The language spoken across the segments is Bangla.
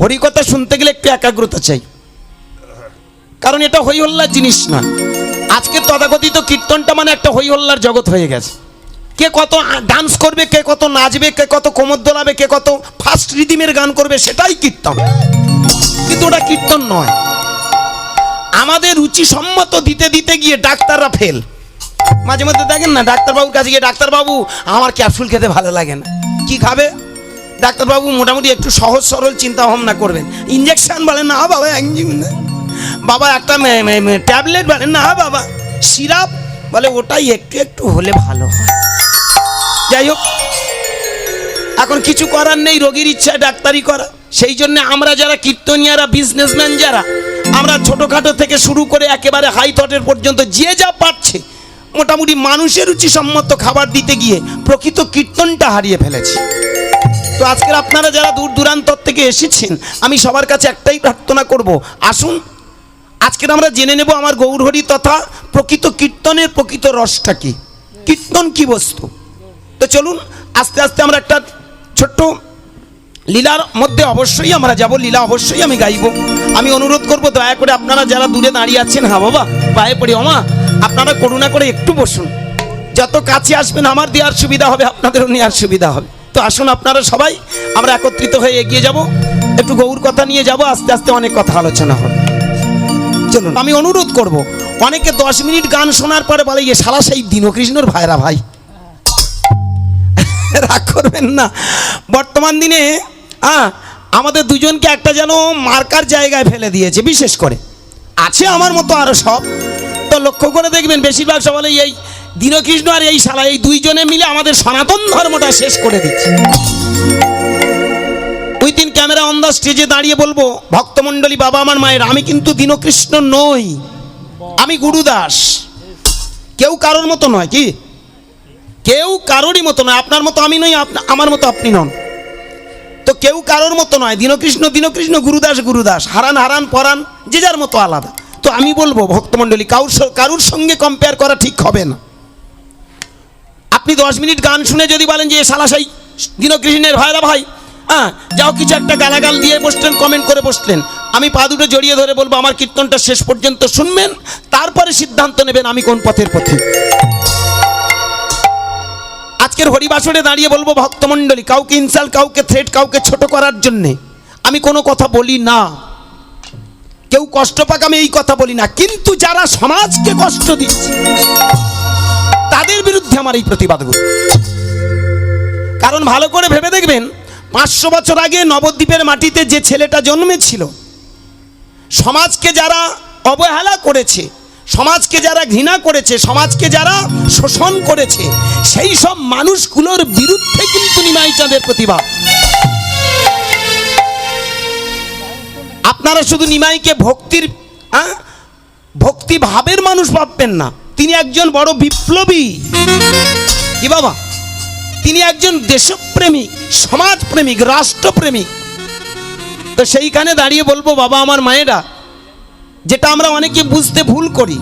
হরিকথা শুনতে গেলে একটু একাগ্রতা চাই, কারণ এটা হই হল্লার জিনিস না। আজকে তথাকথিত কীর্তনটা মানে একটা হই হল্লার জগৎ হয়ে গেছে। কে কত ডান্স করবে, কে কত নাচবে, কে কত কোমর দোলাবে, কে কত ফাস্ট রিদিমের গান করবে, সেটাই কীর্তন। কিন্তু ওটা কীর্তন নয়। আমাদের রুচি সম্মত দিতে দিতে গিয়ে ডাক্তাররা ফেল। মাঝে মধ্যে দেখেন না, ডাক্তারবাবুর কাছে গিয়ে, ডাক্তারবাবু আমার ক্যাপসুল খেতে ভালো লাগে না, কি খাবে? ডাক্তারবাবু মোটামুটি একটু সহজ সরল চিন্তা ভাবনা করবেন। ইঞ্জেকশন বলেন না বাবা, বাবা একটা ট্যাবলেট বলেন না বাবা, সিরাপ বলে ওটাই একটু একটু হলে ভালো হয়। যাই হোক, এখন কিছু করার নেই, রোগীর ইচ্ছায় ডাক্তারি করা। সেই জন্য আমরা যারা কীর্তনিয়ারা, বিজনেসম্যান যারা, আমরা ছোটোখাটো থেকে শুরু করে একেবারে হাই থটের পর্যন্ত যে যা পাচ্ছে মোটামুটি মানুষের রুচিসম্মত খাবার দিতে গিয়ে প্রকৃত কীর্তনটা হারিয়ে ফেলেছি। তো আজকের আপনারা যারা দূর দূরান্তর থেকে এসেছেন, আমি সবার কাছে একটাই প্রার্থনা করব, আসুন আজকের আমরা জেনে নেব আমার গৌরহরি তথা প্রকৃত কীর্তনের প্রকৃত রসটা কি, কীর্তন কি বস্তু। তো চলুন আস্তে আস্তে আমরা একটা ছোট্ট লীলার মধ্যে অবশ্যই আমরা যাব, লীলা অবশ্যই আমি গাইব। আমি অনুরোধ করব দয়া করে আপনারা যারা দূরে দাঁড়িয়ে আছেন, হ্যাঁ বাবা পায়ে পড়ি, ওমা আপনারা করুণা করে একটু বসুন। যত কাছে আসবেন আমার দেওয়ার সুবিধা হবে, আপনাদেরও নেওয়ার সুবিধা হবে। তো আসুন আপনারা সবাই আমরা একত্রিত হয়ে এগিয়ে যাব, একটু গৌর কথা নিয়ে যাব, আস্তে আস্তে অনেক কথা আলোচনা হবে। চলুন, আমি অনুরোধ করব, অনেকে 10 মিনিট গান শোনার পরে বলে ইয়ে শালা সেই দীনকৃষ্ণর ভাইরা ভাই, রাগ করবেন না। বর্তমান দিনে আমাদের দুজনকে একটা যেন মার্কার জায়গায় ফেলে দিয়েছে। বিশেষ করে আছে আমার মতো আরো সব, তো লক্ষ্য করে দেখবেন বেশিরভাগ সব বলে এই দীনকৃষ্ণ আর এই শালা, এই দুইজনে মিলে আমাদের সনাতন ধর্মটা শেষ করে দিচ্ছে। ওই দিন ক্যামেরা অন দ্য স্টেজে দাঁড়িয়ে বলবো, ভক্তমণ্ডলী বাবা আমার মায়ের, আমি কিন্তু দীনকৃষ্ণ নই, আমি গুরুদাস। কেউ কারোর মতো নয়, কি কেউ কারোরই মতো নয়। আপনার মতো আমি নই, আমার মতো আপনি নন। তো কেউ কারোর মতো নয়, দীনকৃষ্ণ দীনকৃষ্ণ, গুরুদাস গুরুদাস, হারান হারান পরাণ, যে যার মতো আলাদা। তো আমি বলবো ভক্তমণ্ডলী, কারুর সঙ্গে কম্পেয়ার করা ঠিক হবে না। আপনি 10 মিনিট গান শুনে যদি বলেন যে শালা সেই দীনকৃষ্ণের ভাইরা ভাই, যাও কিছু একটা গালাগাল দিয়ে বসলেন, কমেন্ট করে বসলেন, আমি পা দুটো জড়িয়ে ধরে বলবো আমার কীর্তনটা শেষ পর্যন্ত শুনবেন, তারপরে সিদ্ধান্ত নেবেন আমি কোন পথের পথে। আজকের হরিবাসরে দাঁড়িয়ে বলবো ভক্তমণ্ডলী, কাউকে ইনসাল্ট, কাউকে থ্রেট, কাউকে ছোট করার জন্যে আমি কোনো কথা বলি না। কেউ কষ্ট পাক আমি এই কথা বলি না, কিন্তু যারা সমাজকে কষ্ট দিচ্ছে তাদের বিরুদ্ধে আমার এই প্রতিবাদগুলো। কারণ ভালো করে ভেবে দেখবেন, 500 বছর আগে নবদ্বীপের মাটিতে যে ছেলেটা জন্মেছিল, সমাজকে যারা অবহেলা করেছে, সমাজকে যারা ঘৃণা করেছে, সমাজকে যারা শোষণ করেছে, সেই সব মানুষগুলোর বিরুদ্ধে কিন্তু নিমাই চাঁদের প্রতিবাদ। আপনারা শুধু নিমাইকে ভক্তি ভাবের মানুষ ভাববেন না, তিনি একজন বড় বিপ্লবী। কি বাবা, তিনি একজন দেশপ্রেমিক, সমাজপ্রেমিক, রাষ্ট্রপ্রেমিক। তো সেইখানে দাঁড়িয়ে বলবো বাবা আমার মায়েরা, যেটা আমরা অনেকে বুঝতে ভুল করি,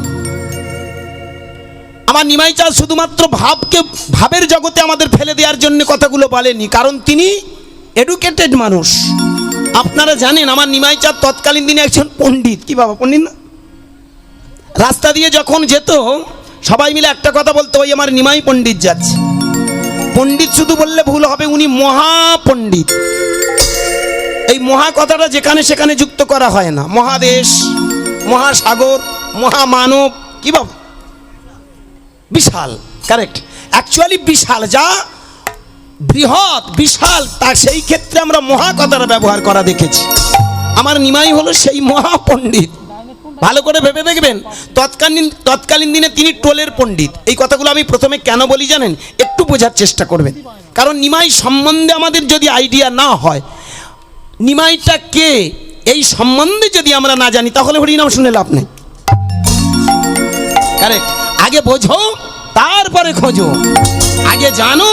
আমার নিমাই চাঁদ শুধুমাত্র ভাবের জগতে আমাদের ফেলে দেওয়ার জন্য কথাগুলো বলেনি, কারণ তিনি এডুকেটেড মানুষ। আপনারা জানেন আমার নিমাই চাঁদ তৎকালীন দিনে একজন পণ্ডিত। কি বাবা পণ্ডিত না? রাস্তা দিয়ে যখন যেত সবাই মিলে একটা কথা বলতো, ওই আমার নিমাই পণ্ডিত যাচ্ছে। পণ্ডিত শুধু বললে ভুল হবে, উনি মহাপণ্ডিত। এই মহা কথাটা যেখানে সেখানে যুক্ত করা হয় না। মহাদেশ, মহাসাগর, মহামানব, কি বাবা, বিশাল, কারেক্ট, অ্যাকচুয়ালি বিশাল, যা বৃহৎ বিশাল, তা সেই ক্ষেত্রে আমরা মহা কথাটা ব্যবহার করা দেখেছি। আমার নিমাই হলো সেই মহাপণ্ডিত। ভালো করে ভেবে দেখবেন, তৎকালীন দিনে তিনি টোলের পণ্ডিত। এই কথাগুলো আমি প্রথমে কেন বলি জানেন, একটু বোঝার চেষ্টা করবেন। কারণ নিমাই সম্বন্ধে আমাদের যদি আইডিয়া না হয়, নিমাইটা কে এই সম্বন্ধে যদি আমরা না জানি, তাহলে হরিনাম শুনে লাভ নেই। কারেক্ট, আগে বোঝো তারপরে খোঁজো, আগে জানো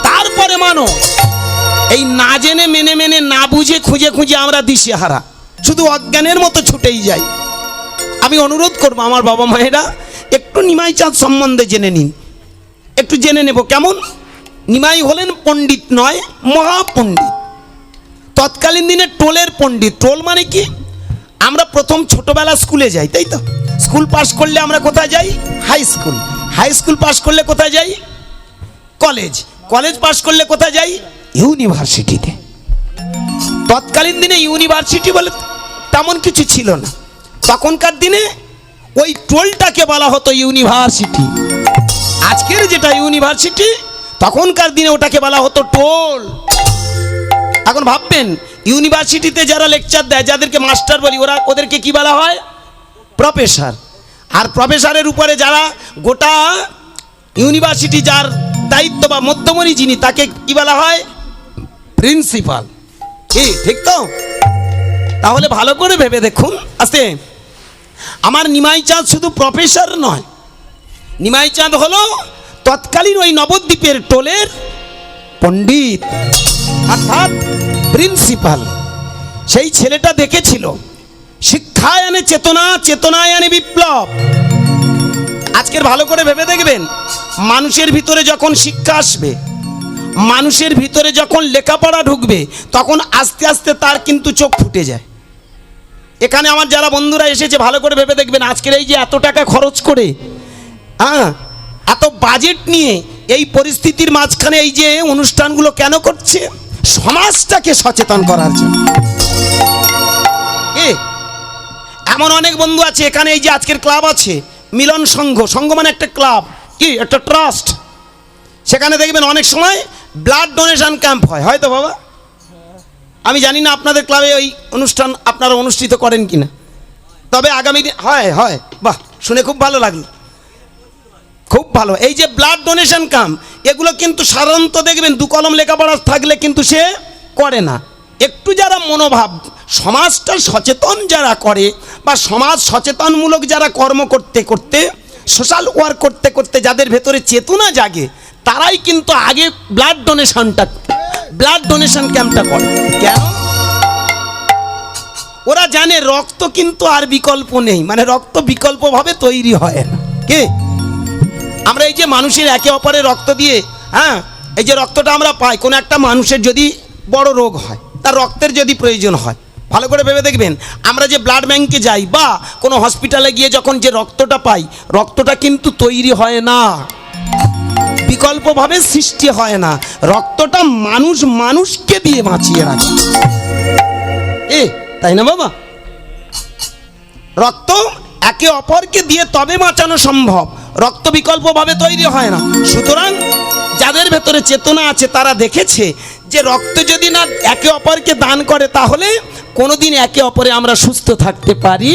তারপরে মানো। এই না জেনে মেনে মেনে, না বুঝে খুঁজে খুঁজে আমরা দিশেহারা, শুধু অজ্ঞানের মতো ছুটেই যাই। আমি অনুরোধ করবো আমার বাবা মায়েরা, একটু নিমাই চাঁদ সম্বন্ধে জেনে নিন, একটু জেনে নেব কেমন। নিমাই হলেন পণ্ডিত নয়, মহাপণ্ডিত। তৎকালীন দিনে টোলের পণ্ডিত। টোল মানে কি? আমরা প্রথম ছোটবেলা স্কুলে যাই, তাই তো? স্কুল পাস করলে আমরা কোথায় যাই? High school. High school pass করলে কোথায় যাই? কলেজ। কলেজ পাস করলে কোথায় যাই? ইউনিভার্সিটিতে। তৎকালীন দিনে ইউনিভার্সিটি বলে তেমন কিছু ছিল না। তখনকার দিনে ওই টোলটাকে বলা হতো ইউনিভার্সিটি। আজকের যেটা ইউনিভার্সিটি, তখনকার দিনে ওটাকে বলা হতো টোল। এখন ভাববেন, ইউনিভার্সিটিতে যারা লেকচার দেয়, যাদেরকে মাস্টার বলি, ওদেরকে কি বলা হয়? প্রফেসর। আর প্রফেসরের উপরে যারা গোটা ইউনিভার্সিটি যার দায়িত্ব বা মধ্যমণি যিনি, তাকে কি বলা হয়? প্রিন্সিপাল। কি ঠিক তো? তাহলে ভালো করে ভেবে দেখুন। আস্তে, আমার নিমাই চাঁদ শুধু প্রফেসর নয়, নিমাই চাঁদ হলো তৎকালীন ওই নবদ্বীপের টোলের পণ্ডিত, অর্থাৎ প্রিন্সিপাল। সেই ছেলেটা দেখেছিল শিক্ষায় আনে চেতনা, চেতনায় আনে বিপ্লব। আজকের ভালো করে ভেবে দেখবেন, মানুষের ভিতরে যখন শিক্ষা আসবে, মানুষের ভিতরে যখন লেখাপড়া ঢুকবে, তখন আস্তে আস্তে তার কিন্তু চোখ ফুটে যায়। এখানে আমার যারা বন্ধুরা এসেছে, ভালো করে ভেবে দেখবেন, আজকের এই যে এত টাকা খরচ করে, এত বাজেট নিয়ে এই পরিস্থিতির মাঝখানে এই যে অনুষ্ঠানগুলো কেন করছে? সমাজটাকে সচেতন করার জন্য। এমন অনেক বন্ধু আছে এখানে, এই যে আজকের ক্লাব আছে মিলন সংঘ, সংঘ মানে একটা ক্লাব, কি একটা ট্রাস্ট। সেখানে দেখবেন অনেক সময় ব্লাড ডোনেশন ক্যাম্প হয়, হয়তো বাবা? আমি জানি না আপনাদের ক্লাবে ওই অনুষ্ঠান আপনারা অনুষ্ঠিত করেন কিনা, তবে আগামী দিন হয়। হয়, বাহ, শুনে খুব ভালো লাগলো, খুব ভালো। এই যে ব্লাড ডোনেশন ক্যাম্প, এগুলো কিন্তু সাধারণত দেখবেন দু কলম লেখাপড়া থাকলে কিন্তু সে করে না। একটু যারা মনোভাব, সমাজটা সচেতন যারা করে, বা সমাজ সচেতনমূলক যারা কর্ম করতে করতে, সোশ্যাল ওয়ার্ক করতে করতে যাদের ভেতরে চেতনা জাগে, তারাই কিন্তু আগে ব্লাড ডোনেশন ক্যাম্পটা করে। কেন? ওরা জানে রক্ত কিন্তু আর বিকল্প নেই, মানে রক্ত বিকল্পভাবে তৈরি হয় না। কে? আমরা এই যে মানুষের একে অপরের রক্ত দিয়ে, এই যে রক্তটা আমরা পাই, কোনো একটা মানুষের যদি বড় রোগ হয়, তার রক্তের যদি প্রয়োজন হয়, ভালো করে ভেবে দেখবেন, আমরা যে ব্লাড ব্যাংকে যাই বা কোনো হসপিটালে গিয়ে যখন যে রক্তটা পাই, রক্তটা কিন্তু তৈরি হয় না, বিকল্পভাবে সৃষ্টি হয় না। রক্তটা মানুষ মানুষকে দিয়ে বাঁচিয়ে রাখে, তাই না বাবা? রক্ত একে অপরকে দিয়ে তবে বাঁচানো সম্ভব, রক্ত বিকল্পভাবে তৈরি হয় না। সুতরাং যাদের ভেতরে চেতনা আছে, তারা দেখেছে যে রক্ত যদি না একে অপরকে দান করে, তাহলে কোনোদিন একে অপরে আমরা সুস্থ থাকতে পারি।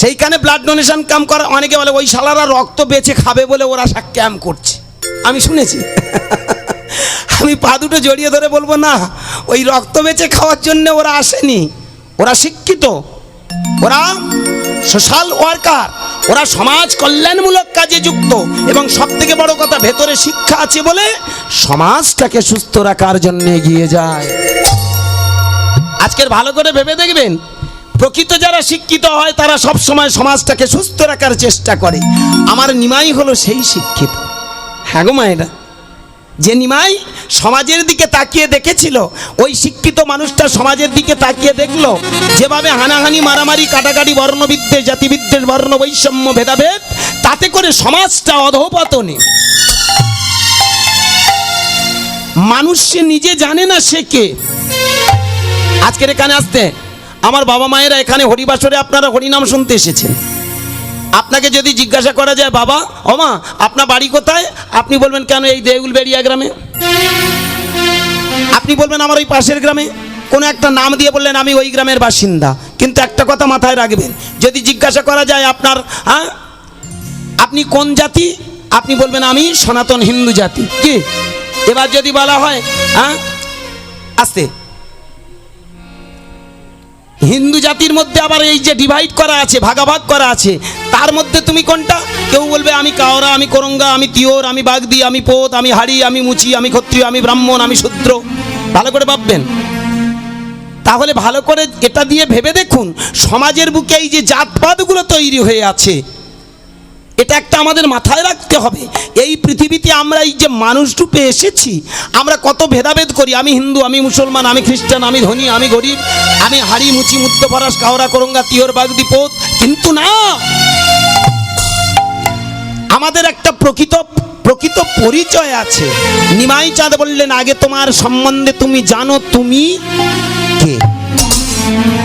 সেইখানে ব্লাড ডোনেশন ক্যাম্প করা, অনেকে বলে ওই শালারা রক্ত বেচে খাবে বলে ওরা ক্যাম্প করছে, আমি শুনেছি। আমি পা দুটো জড়িয়ে ধরে বলবো, না, ওই রক্ত বেচে খাওয়ার জন্য ওরা আসেনি। ওরা শিক্ষিত, ওরা সোশ্যাল ওয়ার্কার, ওরা সমাজ কল্যাণমূলক কাজে যুক্ত, এবং সব থেকে বড় কথা, ভেতরে শিক্ষা আছে বলে সমাজটাকে সুস্থ রাখার জন্য এগিয়ে যায়। আজকের ভালো করে ভেবে দেখবেন, প্রকৃত যারা শিক্ষিত হয়, তারা সব সময় সমাজটাকে সুস্থ রাখার চেষ্টা করে। আমার নিমাই হলো সেই শিক্ষিত। হ্যাঁ গো মায়েরা, যে নিমাই সমাজের দিকে তাকিয়ে দেখেছিল, ওই শিক্ষিত মানুষটা সমাজের দিকে তাকিয়ে দেখলো, যেভাবে হানাহানি, মারামারি, কাটাকাটি, বর্ণবিদ্বেষ, জাতিবিদ্বেষ, বর্ণ বৈষম্য, ভেদাভেদ, তাতে করে সমাজটা অধঃপতনে। মানুষ সে নিজে জানে না সে কে। আজকের এখানে আসতে আমার বাবা মায়েরা এখানে হরিবাসরে আপনারা হরিনাম শুনতে এসেছেন। আপনাকে যদি জিজ্ঞাসা করা যায়, বাবা ও মা আপনার বাড়ি কোথায়, আপনি বলবেন কেন এই দেউলবেড়িয়া গ্রামে। আপনি বলবেন আমার ওই পাশের গ্রামে, কোনো একটা নাম দিয়ে বললেন আমি ওই গ্রামের বাসিন্দা। কিন্তু একটা কথা মাথায় রাখবেন, যদি জিজ্ঞাসা করা যায় আপনার আপনি কোন জাতি, আপনি বলবেন আমি সনাতন হিন্দু জাতি। কি? এবার যদি বলা হয় আস্তে, হিন্দু জাতির মধ্যে আবার এই যে ডিভাইড করা আছে, ভাগাভাগ করা আছে, তার মধ্যে তুমি কোনটা? কেউ বলবে আমি কাওরা, আমি করঙ্গা, আমি তিওর, আমি বাগদি, আমি পোত, আমি হাড়ি, আমি মুচি, আমি ক্ষত্রিয়, আমি ব্রাহ্মণ, আমি শূদ্র। ভালো করে ভাববেন। তাহলে ভালো করে এটা দিয়ে ভেবে দেখুন, সমাজের বুকে এই যে জাতপাতগুলো তৈরি হয়ে আছে, এটা একটা আমাদের মাথায় রাখতে হবে। এই পৃথিবীতে আমরা এই যে মানুষ রূপে এসেছি, আমরা কত ভেদাভেদ করি, আমি হিন্দু, আমি মুসলমান, আমি খ্রিস্টান, আমি ধনী, আমি গরিব, আমি হাড়ি মুচি মুদ্দ ফরাস কাওরা করঙ্গা তিয়র বাগদি পোত। কিন্তু না, আমাদের একটা প্রকৃত পরিচয় আছে। নিমাই চাঁদ বললেন, আগে তোমার সম্বন্ধে তুমি জানো তুমি কে।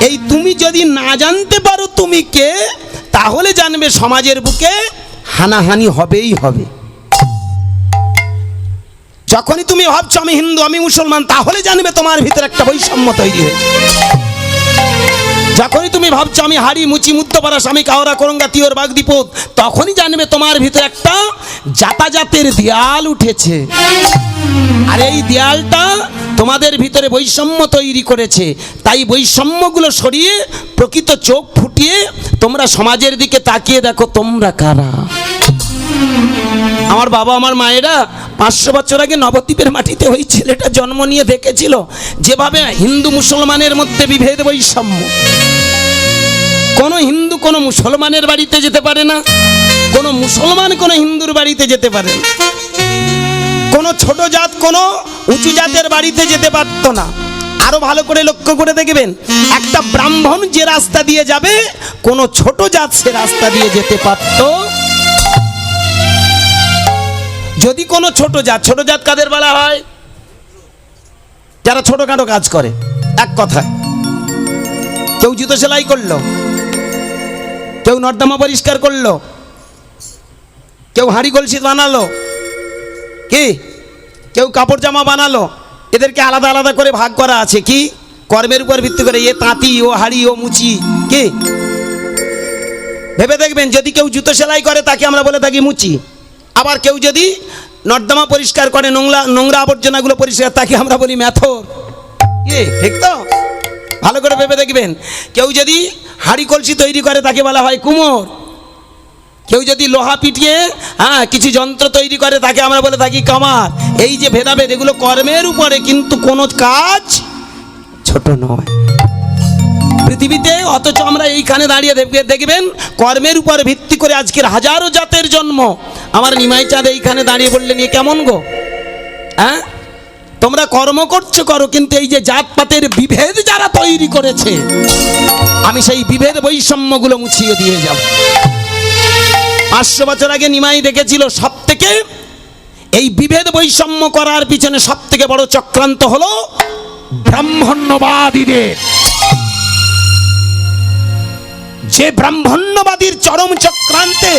এই তুমি যদি না জানতে পারো তুমি কে, তাহলে জানবে সমাজের বুকে হানাহানি হবেই হবে। যখনই তুমি ভাবছো আমি হিন্দু, আমি মুসলমান, তাহলে জানবে তোমার ভিতরে একটা বৈষম্য তৈরি হয়েছে। যখনই তুমি ভাবছো আমি হাড়ি মুচি মুদ্দপাড়া স্বামী কাওরা করঙ্গা তিয়র বাগদীপোত, তখনই জানবে তোমার ভিতরে একটা যাতায়াতের দেয়াল উঠেছে। আর এই দেয়ালটা তোমাদের ভিতরে বৈষম্য তৈরি করেছে। তাই বৈষম্যগুলো সরিয়ে প্রকৃত চোখ ফুটিয়ে তোমরা সমাজের দিকে তাকিয়ে দেখো তোমরা কারা। আমার বাবা আমার মায়েরা 500 বছর আগে নবদ্বীপের মাটিতে ওই ছেলেটা জন্ম নিয়ে দেখেছিল যেভাবে হিন্দু মুসলমানের মধ্যে বিভেদ বৈষম্য। কোন হিন্দু কোন মুসলমানের বাড়িতে যেতে পারে না, কোন মুসলমান কোন হিন্দুর বাড়িতে যেতে পারে না, কোন ছোট জাত কোন উঁচু জাতের বাড়িতে যেতে পারত না। আরো ভালো করে লক্ষ্য করে দেখবেন, একটা ব্রাহ্মণ যে রাস্তা দিয়ে যাবে কোন ছোট জাত সে রাস্তা দিয়ে যেতে পারত। যদি কোনো ছোট জাত কাদের বলা হয়? যারা ছোটখাটো কাজ করে। এক কথায়, কেউ জুতো সেলাই করলো, কেউ নর্দমা পরিষ্কার করলো, কেউ হাঁড়ি কলসি বানালো, কি কেউ কাপড় জামা বানালো। এদেরকে আলাদা আলাদা করে ভাগ করা আছে, কি কর্মের উপর ভিত্তি করে। এ তাঁতি, ও হাঁড়ি, ও মুচি। কি ভেবে দেখবেন, যদি কেউ জুতো সেলাই করে তাকে আমরা বলে থাকি মুচি। আবার কেউ যদি নর্দমা পরিষ্কার করে, নোংরা আবর্জনাগুলো পরিষ্কার, তাকে আমরা বলি মেথর। কি ঠিক তো? ভালো করে ভেবে দেখবেন, কেউ যদি হাঁড়ি কলসি তৈরি করে তাকে বলা হয় কুমোর। কেউ যদি লোহা পিটিয়ে কিছু যন্ত্র তৈরি করে তাকে আমরা বলে থাকি কামার। এই যে ভেদাভেদ, এগুলো কর্মের উপরে, কিন্তু কোনো কাজ ছোট নয় পৃথিবীতে। অথচ আমরা এইখানে দাঁড়িয়ে দেখবেন কর্মের উপর ভিত্তি করে আজকের হাজারো জাতের জন্ম। আমার নিমাই চাঁদ এইখানে দাঁড়িয়ে বললেন, এ কেমন গো? তোমরা কর্ম করছো করো, কিন্তু এই যে জাতপাতের বিভেদ যারা তৈরি করেছে, আমি সেই বিভেদ বৈষম্যগুলো মুছিয়ে দিয়ে যাব। 500 বছর আগে নিমাই দেখেছিল সব থেকে এই বিভেদ বৈষম্য করার পিছনে সব থেকে বড় চক্রান্ত হলো ব্রাহ্মণ্যবাদীদের। যে ব্রাহ্মণ্যবাদীর চরম চক্রান্তে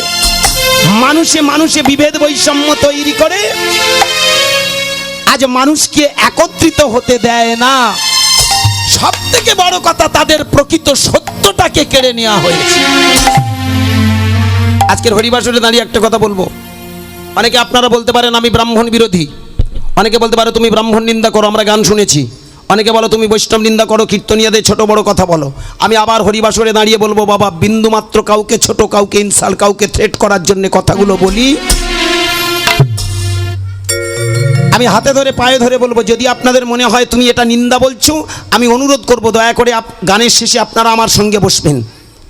মানুষে বিভেদ বৈষম্য তৈরি করে আজ মানুষকে একত্রিত হতে দেয় না। সব থেকে বড় কথা, তাদের প্রকৃত সত্যটাকে কেড়ে নেওয়া হয়েছে। আজকের হরিবাসরে দাঁড়িয়ে একটা কথা বলবো। অনেকে আপনারা বলতে পারেন আমি ব্রাহ্মণ বিরোধী, অনেকে বলতে পারে তুমি ব্রাহ্মণ নিন্দা করো, আমরা গান শুনেছি। অনেকে বলো তুমি বৈষ্ণব নিন্দা করো, কীর্তনিয়াদের ছোট বড় কথা বলো। আমি আবার হরিবাসরে দাঁড়িয়ে বলবো, বাবা, বিন্দুমাত্র কাউকে ছোট, কাউকে ইনসাল, কাউকে থ্রেট করার জন্য কথাগুলো বলি। আমি হাতে ধরে পায়ে ধরে বলবো, যদি আপনাদের মনে হয় তুমি এটা নিন্দা বলছো, আমি অনুরোধ করব দয়া করে গানের শেষে আপনারা আমার সঙ্গে বসবেন।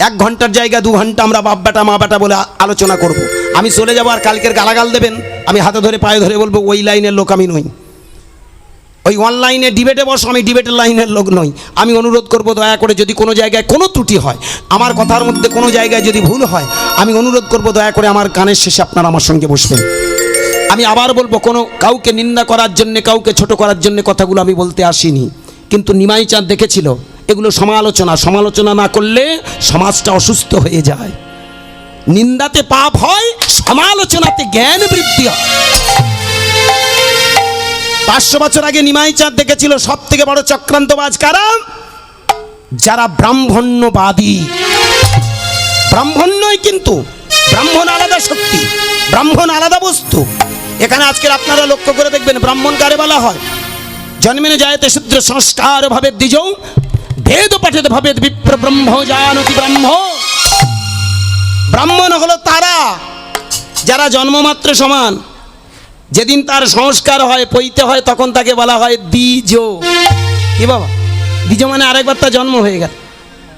1 ঘন্টার জায়গা 2 ঘন্টা আমরা বাপ বেটা মা বেটা বলে আলোচনা করব। আমি চলে যাবো, আর কালকের গালাগাল দেবেন। আমি হাতে ধরে পায়ে ধরে বলবো, ওই লাইনের লোক আমি নই। ওই অনলাইনে ডিবেটে বসো, আমি ডিবেটের লাইনের লোক নই। আমি অনুরোধ করব দয়া করে, যদি কোনো জায়গায় কোনো ত্রুটি হয়, আমার কথার মধ্যে কোনো জায়গায় যদি ভুল হয়, আমি অনুরোধ করব দয়া করে আমার গানের শেষে আপনারা আমার সঙ্গে বসবেন। আমি আবার বলবো, কোনো কাউকে নিন্দা করার জন্যে, কাউকে ছোট করার জন্য কথাগুলো আমি বলতে আসিনি। কিন্তু নিমাই চাঁদ দেখেছিল এগুলো সমালোচনা না করলে সমাজটা অসুস্থ হয়ে যায়। নিন্দাতে পাপ হয়, সমালোচনাতে জ্ঞান বৃদ্ধি হয়। 500 বছর আগে নিমাই চাঁদ দেখেছিল সব থেকে বড় চক্রান্তবাজ কারা? যারা ব্রাহ্মণ্যবাদী। ব্রাহ্মণ নয়, কিন্তু ব্রাহ্মণ আলাদা শক্তি, ব্রাহ্মণ আলাদা বস্তু। এখানে আজকের আপনারা লক্ষ্য করে দেখবেন, ব্রাহ্মণ কারে বলা হয়? জন্মেনে যায়তে শূদ্র সংস্কার ভাবে দ্বিজৌ ভেদ পাঠেদ ভাবে বিপ্র ব্রহ্ম জানতি ব্রহ্ম। ব্রাহ্মণ হলো তারা যারা জন্মমাত্র সমান। যেদিন তার সংস্কার হয়, পৈতে হয়, তখন তাকে বলা হয় দ্বিজ। কি বাবা? দ্বিজ মানে আরেকবার তার জন্ম হয়ে গেল।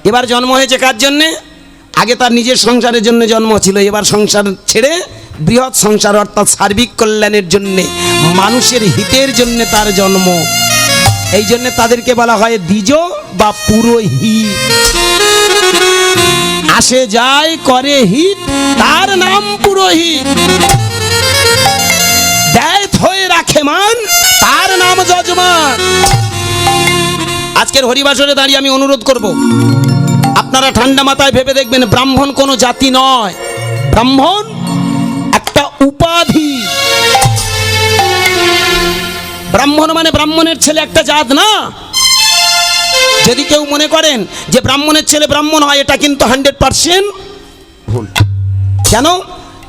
এবার জন্ম হয়েছে কার জন্যে? আগে তার নিজের সংসারের জন্য জন্ম ছিল, এবার সংসার ছেড়ে বৃহৎ সংসার অর্থাৎ সার্বিক কল্যাণের জন্যে, মানুষের হিতের জন্য তার জন্ম। এই জন্য তাদেরকে বলা হয় দ্বিজ বা পুরোহিত। আসে যায় করে হিত, তার নাম পুরোহিত। দেয় হয়ে রাখে মান, তার নাম যজমান। আজকের হরিবাসরে দাঁড়িয়ে আমি অনুরোধ করব, আপনারা ঠান্ডা মাথায় ভেবে দেখবেন, ব্রাহ্মণ কোনো জাতি নয়, ব্রাহ্মণ একটা উপাধি। ব্রাহ্মণ মানে ব্রাহ্মণের ছেলে একটা জাত না। যদি কেউ মনে করেন যে ব্রাহ্মণের ছেলে ব্রাহ্মণ হয়, এটা কিন্তু 100% ভুল। কেন?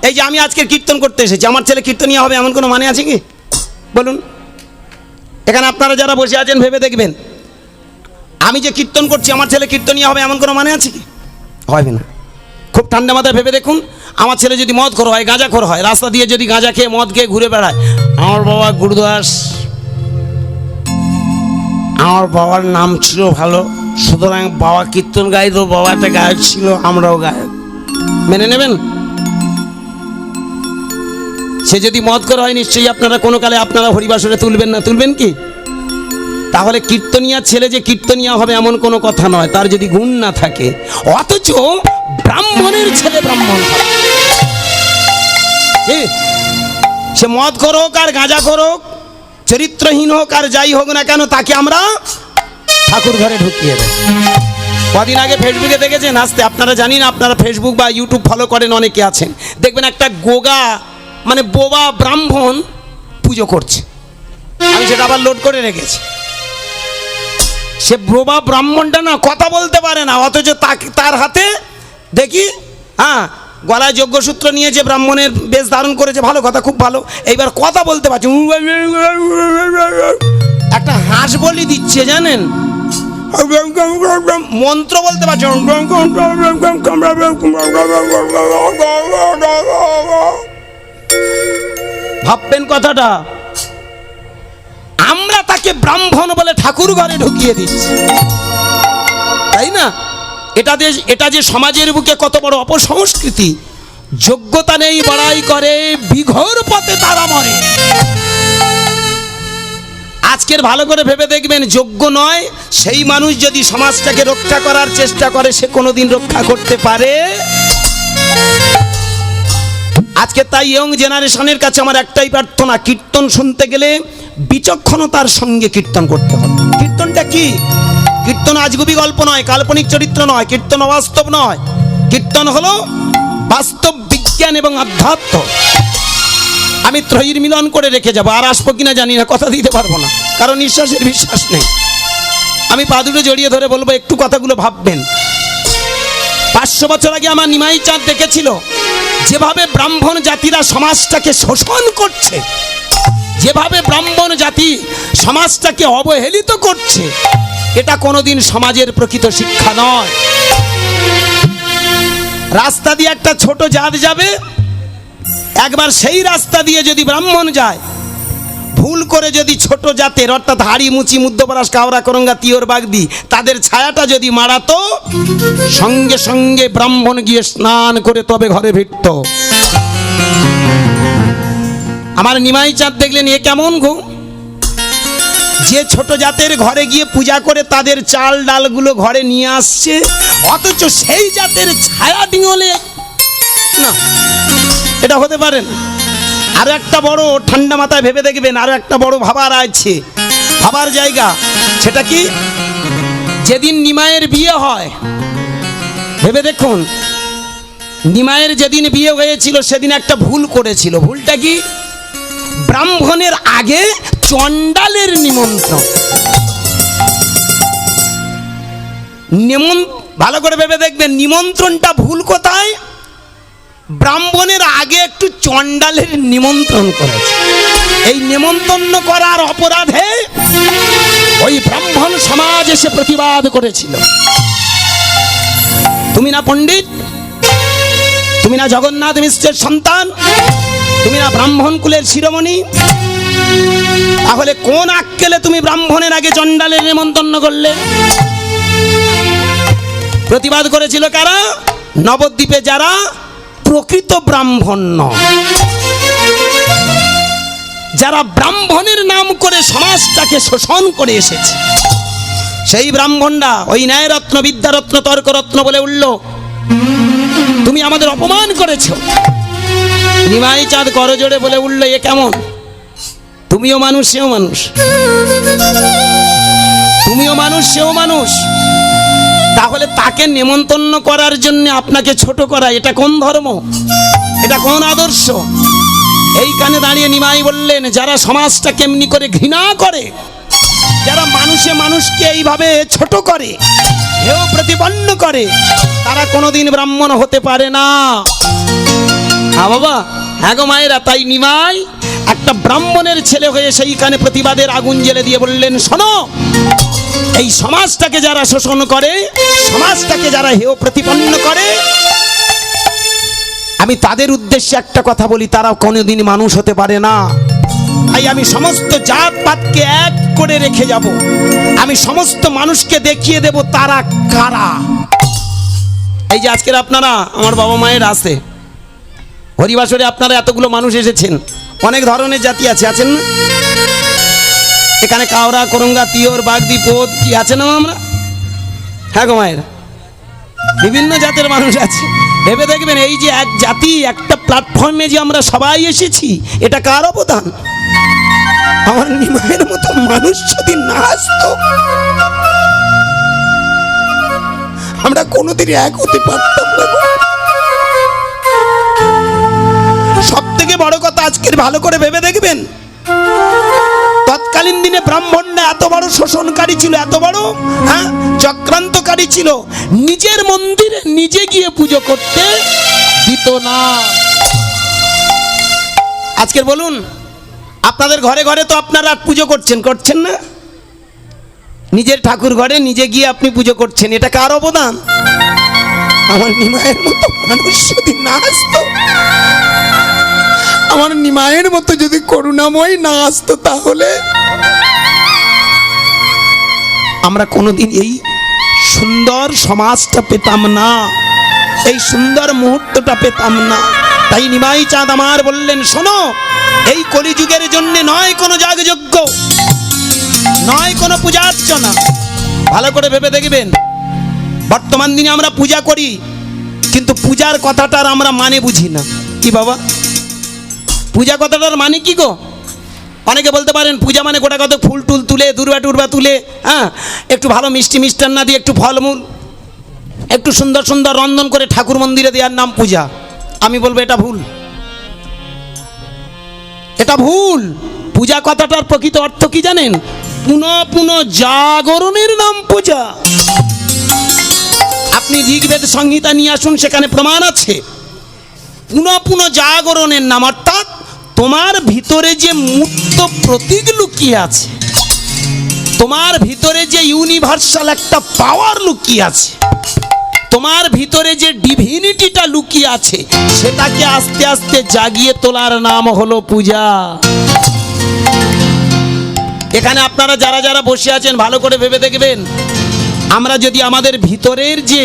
এই যে আমি আজকে কীর্তন করতে এসেছি, আমার ছেলে কীর্তনীয় হবে এমন কোনো মানে আছে কি? বলুন। এখানে আপনারা যারা বসে আছেন ভেবে দেখবেন, আমি যে কীর্তন করছি আমার ছেলে কীর্তনীয় হবে এমন কোনো মানে আছে কি? হবে না। খুব ঠান্ডা মাথায় ভেবে দেখুন, আমার ছেলে যদি মদখোর হয়, গাঁজাখোর হয়, রাস্তা দিয়ে যদি গাঁজা খেয়ে মদ খেয়ে ঘুরে বেড়ায়, আমার বাবা গুরুদাস, আমার বাবার নাম ছিল ভালো, সুতরাং বাবা কীর্তন গাইতো, বাবা একটা গায়ক ছিল, আমরাও গায়ক, মেনে নেবেন? সে যদি মদখোর হয়, নিশ্চয়ই আপনারা কোনো কালে আপনারা হরিবাসরে তুলবেন না। তুলবেন কি? তাহলে কীর্তনিয়া ছেলে যে কীর্তনিয়া হবে এমন কোনো কথা নয়, তার যদি গুণ না থাকে। অথচ ব্রাহ্মণের ছেলে ব্রাহ্মণ হবে। সে মদখোর হোক আর গাঁজাখোর হোক, চরিত্রহীন হোক আর যাই হোক না কেন, তাকে আমরা ঠাকুর ঘরে ঢুকিয়ে দেব। কদিন আগে ফেসবুকে দেখেছেন, আসতে আপনারা জানি না, আপনারা ফেসবুক বা ইউটিউব ফলো করেন, অনেকে আছেন, দেখবেন একটা গোগা মানে বোবা ব্রাহ্মণ পুজো করছে। আমি সেটা আবার লোড করে রেখেছি। সে বোবা ব্রাহ্মণটা না কথা বলতে পারে না, অথচ তার হাতে দেখি গলায় যজ্ঞসূত্র নিয়ে যে ব্রাহ্মণের বেশ ধারণ করেছে, ভালো কথা, খুব ভালো। এইবার কথা বলতে পারছে, একটা হাঁস বলি দিচ্ছে জানেন, মন্ত্র বলতে পারছে। ভাববেন কথাটা, আমরা তাকে ব্রাহ্মণ বলে ঠাকুর ঘরে ঢুকিয়ে দিচ্ছি, তাই না? এটা যে সমাজের বুকে কত বড় অপসংস্কৃতি। যোগ্যতা নেই বড়াই করে, বিঘোর পথে তারা মরে। আজকের ভালো করে ভেবে দেখবেন, যোগ্য নয় সেই মানুষ যদি সমাজটাকে রক্ষা করার চেষ্টা করে, সে কোনোদিন রক্ষা করতে পারে। আজকে তাই ইয়ং জেনারেশনের কাছে আমার একটাই প্রার্থনা, কীর্তন শুনতে গেলে বিচক্ষণতার সঙ্গে কীর্তন করতে হবে। কীর্তনটা কি? কীর্তন আজগুবি গল্প নয়, কাল্পনিক চরিত্র নয়, কীর্তন অবাস্তব নয়। কীর্তন হলো বাস্তব বিজ্ঞান এবং আধ্যাত্ম। আমি ত্রয়ীর মিলন করে রেখে যাবো, আর আসবো কিনা জানি না, কথা দিতে পারবো না, কারণ নিঃশ্বাসের বিশ্বাস নেই। আমি পা দুটো জড়িয়ে ধরে বলবো, একটু কথাগুলো ভাববেন। 500 বছর আগে আমার নিমাই চাঁদ দেখেছিল যেভাবে ব্রাহ্মণ জাতিরা সমাজটাকে শোষণ করছে, যেভাবে ব্রাহ্মণ জাতি সমাজটাকে অবহেলিত করছে, এটা কোনোদিন সমাজের প্রকৃত শিক্ষা নয়। রাস্তা দিয়ে একটা ছোট জাত যাবে, একবার সেই রাস্তা দিয়ে যদি ব্রাহ্মণ যায়, ভুল করে যদি ছোট জাতের অর্থাৎ হাড়ি, মুচি, মধ্যপরাস, কাওড়া, করঙ্গা, তিওর, বাগদি তাদের ছায়াটা যদি মারাতো, সঙ্গে সঙ্গে ব্রাহ্মণ গিয়ে স্নান করে তবে ঘরে ফিরত। আমার নিমাই চাঁদ দেখলেন, এ কেমন গো, যে ছোট জাতের ঘরে গিয়ে পূজা করে তাদের চাল ডালগুলো ঘরে নিয়ে আসছে, অথচ সেই জাতের ছায়া ডিঙলে না, এটা হতে পারে না। আরো একটা বড় ঠান্ডা মাথায় ভেবে দেখবেন, আরো একটা বড় ভাবার আছে, ভাবার জায়গা। সেটা কি? যেদিন নিমাইয়ের বিয়ে হয়, ভেবে দেখুন, নিমাইয়ের যেদিন বিয়ে হয়েছিল সেদিন একটা ভুল করেছিল। ভুলটা কি? ব্রাহ্মণের আগে চণ্ডালের নিমন্ত্রণ। ভালো করে ভেবে দেখবেন, নিমন্ত্রণটা ভুল কোথায়? ব্রাহ্মণের আগে একটু চণ্ডালের নিমন্ত্রণ করেছে। এই নিমন্ত্রণ করার অপরাধে ওই ব্রাহ্মণ সমাজ এসে প্রতিবাদ করেছিল, তুমি না পণ্ডিত, তুমি না জগন্নাথ মিশ্রের সন্তান, তুমি না ব্রাহ্মণ কুলের শিরোমণি, তাহলে কোন আক্কেলে তুমি ব্রাহ্মণের আগে চণ্ডালের নিমন্ত্রণ করলে? প্রতিবাদ করেছিল কারা? নবদ্বীপে যারা প্রকৃত ব্রাহ্মণ নয়, যারা ব্রাহ্মণের নাম করে সমাজটাকে শোষণ করে এসেছে, সেই ব্রাহ্মণরা ওই ন্যায়রত্ন, বিদ্যারত্ন, তর্করত্ন বলে উঠল, তুমি আমাদের অপমান করেছ। নিমাই চাঁদ করজোড়ে বলে উঠল, এ কেমন? তুমিও মানুষ, সেও মানুষ, তুমিও মানুষ, সেও মানুষ, তাহলে তাকে নেমন্তন্ন করার জন্য আপনাকে ছোট করা, এটা কোন ধর্ম? এটা কোন আদর্শ? এইখানে দাঁড়িয়ে নিমাই বললেন, যারা সমাজটা কেমনি করে ঘৃণা করে, যারা মানুষে মানুষকে এইভাবে ছোট করে, হেয় প্রতিপন্ন করে, তারা কোনোদিন ব্রাহ্মণ হতে পারে না। হ্যাঁ বাবা, হ্যাঁ গো মায়েরা, তাই নিমাই একটা ব্রাহ্মণের ছেলে হয়ে সেইখানে প্রতিবাদের আগুন জ্বেলে দিয়ে বললেন, শোনো, এই সমাজটাকে যারা শোষণ করে, সমাজটাকে যারা হেয় প্রতিপন্ন করে, আমি তাদের উদ্দেশ্যে একটা কথা বলি, তারা কোনোদিন মানুষ হতে পারে না। তাই আমি সমস্ত জাতপাতকে এক করে রেখে যাব, আমি সমস্ত মানুষকে দেখিয়ে দেব তারা কারা। এই যে আজকের আপনারা আমার বাবা মায়ের আছে হরিবাসরে, আপনারা এতগুলো মানুষ এসেছেন, অনেক ধরনের জাতি আছে, আছেন না? এখানে কাওড়া, করঙ্গা, তিওর, বাগদি, পোদ কি আছে না আমরা? হ্যাঁ গো মায়ের, বিভিন্ন জাতের মানুষ আছে। ভেবে দেখবেন, এই যে এক জাতি, একটা প্ল্যাটফর্মে যে আমরা সবাই এসেছি, এটা কার অবদান? আমার নিমাইয়ের মতো মানুষ যদি না আসতো, আমরা কোনোদিন এক হতে পারতাম না। সব থেকে বড় কথা, আজকের ভালো করে ভেবে দেখবেন, তৎকালীন দিনে ব্রাহ্মণরা এত বড় শোষণকারী ছিল, এত বড় চক্রান্তকারী ছিল, নিজের মন্দিরে নিজে গিয়ে পুজো করতে দিত না। আজকের বলুন, আপনাদের ঘরে ঘরে তো আপনারা পুজো করছেন না? নিজের ঠাকুর ঘরে নিজে গিয়ে আপনি পুজো করছেন, এটা কার অবদান? আমার নিমাইয়ের মতো মানুষ যদি না আসতো, আমার নিমাইয়ের মতো যদি করুণাময় না আসতো, তাহলে আমরা কোনোদিন এই সুন্দর সমাজটা পেতাম না, এই সুন্দর মুহূর্তটা পেতাম না। তাই নিমাই চাঁদ আমার বললেন, শোনো, এই কলিযুগের জন্য নয় কোনো যাগযজ্ঞ, নয় কোনো পূজার্চনা। ভালো করে ভেবে দেখবেন, বর্তমান দিনে আমরা পূজা করি, কিন্তু পূজার কথাটার আমরা মানে বুঝি না। কি বাবা, পূজা কথাটার মানে কি গো? অনেকে বলতে পারেন পূজা মানে গোটা কত ফুল টুল তুলে, দুর্বা টুরবা তুলে, একটু ভালো মিষ্টি মিষ্টান্ন দিয়ে, একটু ফলমূল, একটু সুন্দর সুন্দর রন্ধন করে ঠাকুর মন্দিরে দেওয়ার নাম পূজা। আমি বলবো এটা ভুল, এটা ভুল। পূজা কথাটার প্রকৃত অর্থ কি জানেন? পুনঃ পুনঃ জাগরণের নাম পূজা। আপনি ঋগ্বেদ সংহিতা নিয়ে আসুন, সেখানে প্রমাণ আছে। পুনঃ পুনঃ জাগরণের নাম, অর্থাৎ তোমার ভিতরে যে মূর্ত প্রতীক লুকিয়ে আছে, তোমার ভিতরে যে ইউনিভার্সাল একটা পাওয়ার লুকিয়ে আছে, তোমার ভিতরে যে ডিভিনিটিটা লুকিয়ে আছে, সেটাকে আস্তে আস্তে জাগিয়ে তোলার নাম হলো পূজা। এখানে আপনারা যারা যারা বসে আছেন, ভালো করে ভেবে দেখবেন, আমরা যদি আমাদের ভিতরের যে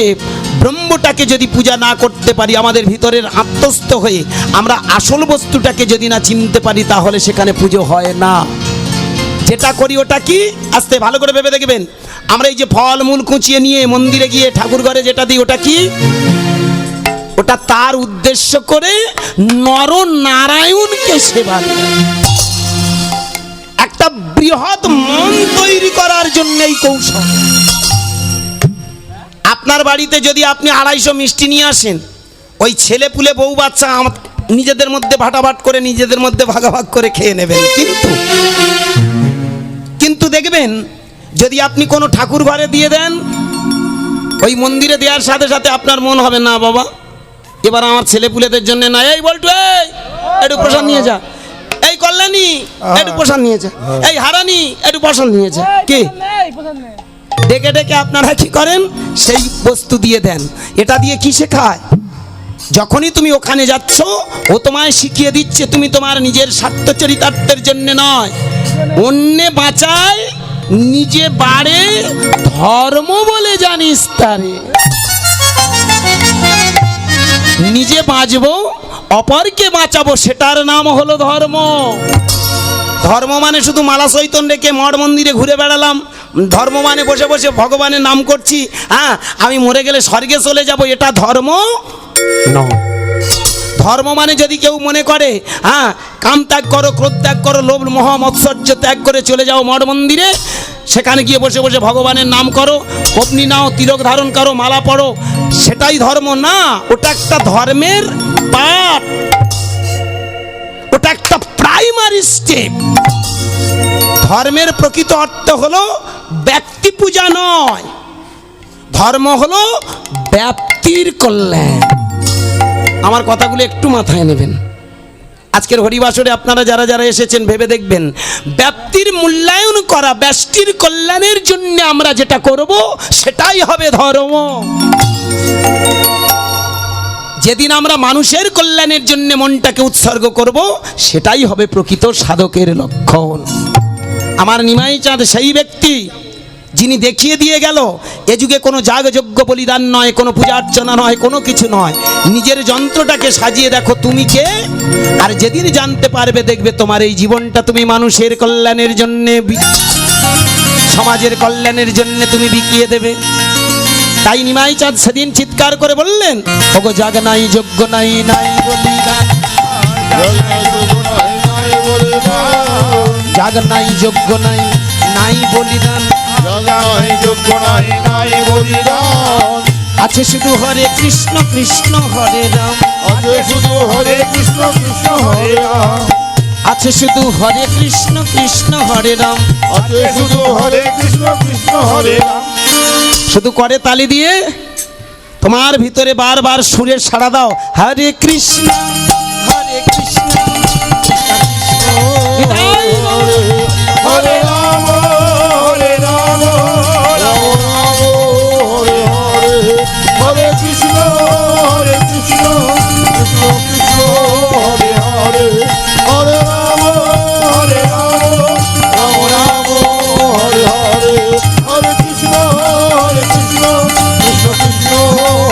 ব্রহ্মটাকে যদি পূজা না করতে পারি, আমাদের ভিতরের আত্মস্থ হয়ে আমরা আসল বস্তুটাকে যদি না চিনতে পারি, তাহলে সেখানে পুজো হয় না। যেটা করি ওটা কি? আস্তে ভালো করে ভেবে দেখবেন, আমরা এই যে ফল মূল কুচিয়ে নিয়ে মন্দিরে গিয়ে ঠাকুর ঘরে যেটা দিই, ওটা কি? ওটা তার উদ্দেশ্য করে নর নারায়ণকে সেবা দেয়, একটা বৃহৎ মন তৈরি করার জন্য এই কৌশল। আপনার বাড়িতে যদি আপনি 250 মিষ্টি নিয়ে আসেন, ওই ছেলে পুলে বউ বাচ্চা নিজেদের মধ্যে ভাটাভাট করে, নিজেদের মধ্যে ভাগাভাগ করে খেয়ে নেবেন। কিন্তু দেখবেন, যদি আপনি কোনো ঠাকুর ঘরে দিয়ে দেন, ওই মন্দিরে দেওয়ার সাথে সাথে আপনার মন হবে, না বাবা, এবার আমার ছেলে পুলেদের জন্য না। এই বলটু, একটু প্রসাদ নিয়ে যা। এই কল্যাণী, একটু প্রসাদ নিয়ে যা। এই হারানি, একটু প্রসাদ নিয়ে যা। কি ডেকে ডেকে আপনারা কি করেন? সেই বস্তু দিয়ে দেন। এটা দিয়ে কি শেখায়? যখনই তুমি ওখানে যাচ্ছ, ও তোমায় শিখিয়ে দিচ্ছে তুমি তোমার নিজের স্বার্থ চরিতার্থের জন্য নয়, অন্যে বাঁচায় নিজে বাড়ে, ধর্ম বলে জানিস তারে। নিজে বাঁচবো অপরকে বাঁচাবো, সেটার নাম হলো ধর্ম। ধর্ম মানে শুধু মালা চৈতন রেখে মঠ মন্দিরে ঘুরে বেড়ালাম, ধর্ম মানে বসে বসে ভগবানের নাম করছি, হ্যাঁ আমি মরে গেলে স্বর্গে চলে যাব, এটা ধর্ম নয়। ধর্ম মানে যদি কেউ মনে করে হ্যাঁ কাম ত্যাগ করো, ক্রোধ ত্যাগ করো, লোভ মোহ মৎসর্য ত্যাগ করে চলে যাও মঠ মন্দিরে, সেখানে গিয়ে বসে বসে ভগবানের নাম করো, অগ্নি নাও, তিলক ধারণ করো, মালা পড়ো, সেটাই ধর্ম না। ওটা একটা ধর্মের পার্ট, ওটা একটা প্রাইমারি স্টেপ। ধর্মের প্রকৃত অর্থ হলো ব্যক্তি পূজা নয়, ধর্ম হলো ব্যক্তির কল্যাণ। আমার কথাগুলো একটু মাথায় নেবেন। আজকের হরিবাসরে আপনারা যারা যারা এসেছেন ভেবে দেখবেন, ব্যক্তির মূল্যায়ন করা, ব্যষ্টির কল্যাণের জন্য আমরা যেটা করব সেটাই হবে ধর্ম। যেদিন আমরা মানুষের কল্যাণের জন্য মনটাকে উৎসর্গ করব সেটাই হবে প্রকৃত সাধকের লক্ষণ। আমার নিমাই চাঁদ সেই ব্যক্তি যিনি দেখিয়ে দিয়ে গেল এ যুগে কোনো যাগযজ্ঞ বলিদান নয়, কোনো পূজা অর্চনা নয়, কোনো কিছু নয়। নিজের যন্ত্রটাকে সাজিয়ে দেখো তুমি কে, আর যেদিন জানতে পারবে দেখবে তোমার এই জীবনটা তুমি মানুষের কল্যাণের জন্যে, সমাজের কল্যাণের জন্য তুমি বিকিয়ে দেবে। তাই নিমাই চাঁদ সেদিন চিৎকার করে বললেন, ওগো জাগ নাই যজ্ঞ নাই, নাই বলিদান, জাগ নাই যজ্ঞ নাই, নাই বলিদান, আছে শুধু হরে কৃষ্ণ কৃষ্ণ হরে রাম, আছে শুধু হরে কৃষ্ণ কৃষ্ণ হরে রাম, আছে শুধু হরে কৃষ্ণ কৃষ্ণ হরে রাম, আছে শুধু হরে কৃষ্ণ কৃষ্ণ হরে রাম। শুধু করে তালি দিয়ে তোমার ভিতরে বারবার সুরের সাড়া দাও, হরে কৃষ্ণ হরে কৃষ্ণ হরে রাম হরে রাম, রাম রাম হরে হরে, হরে কৃষ্ণ কৃষ্ণ কৃষ্ণ হরে হরে, হরে রাম রাম রাম হরে হরে, হরে কৃষ্ণ কৃষ্ণ কৃষ্ণ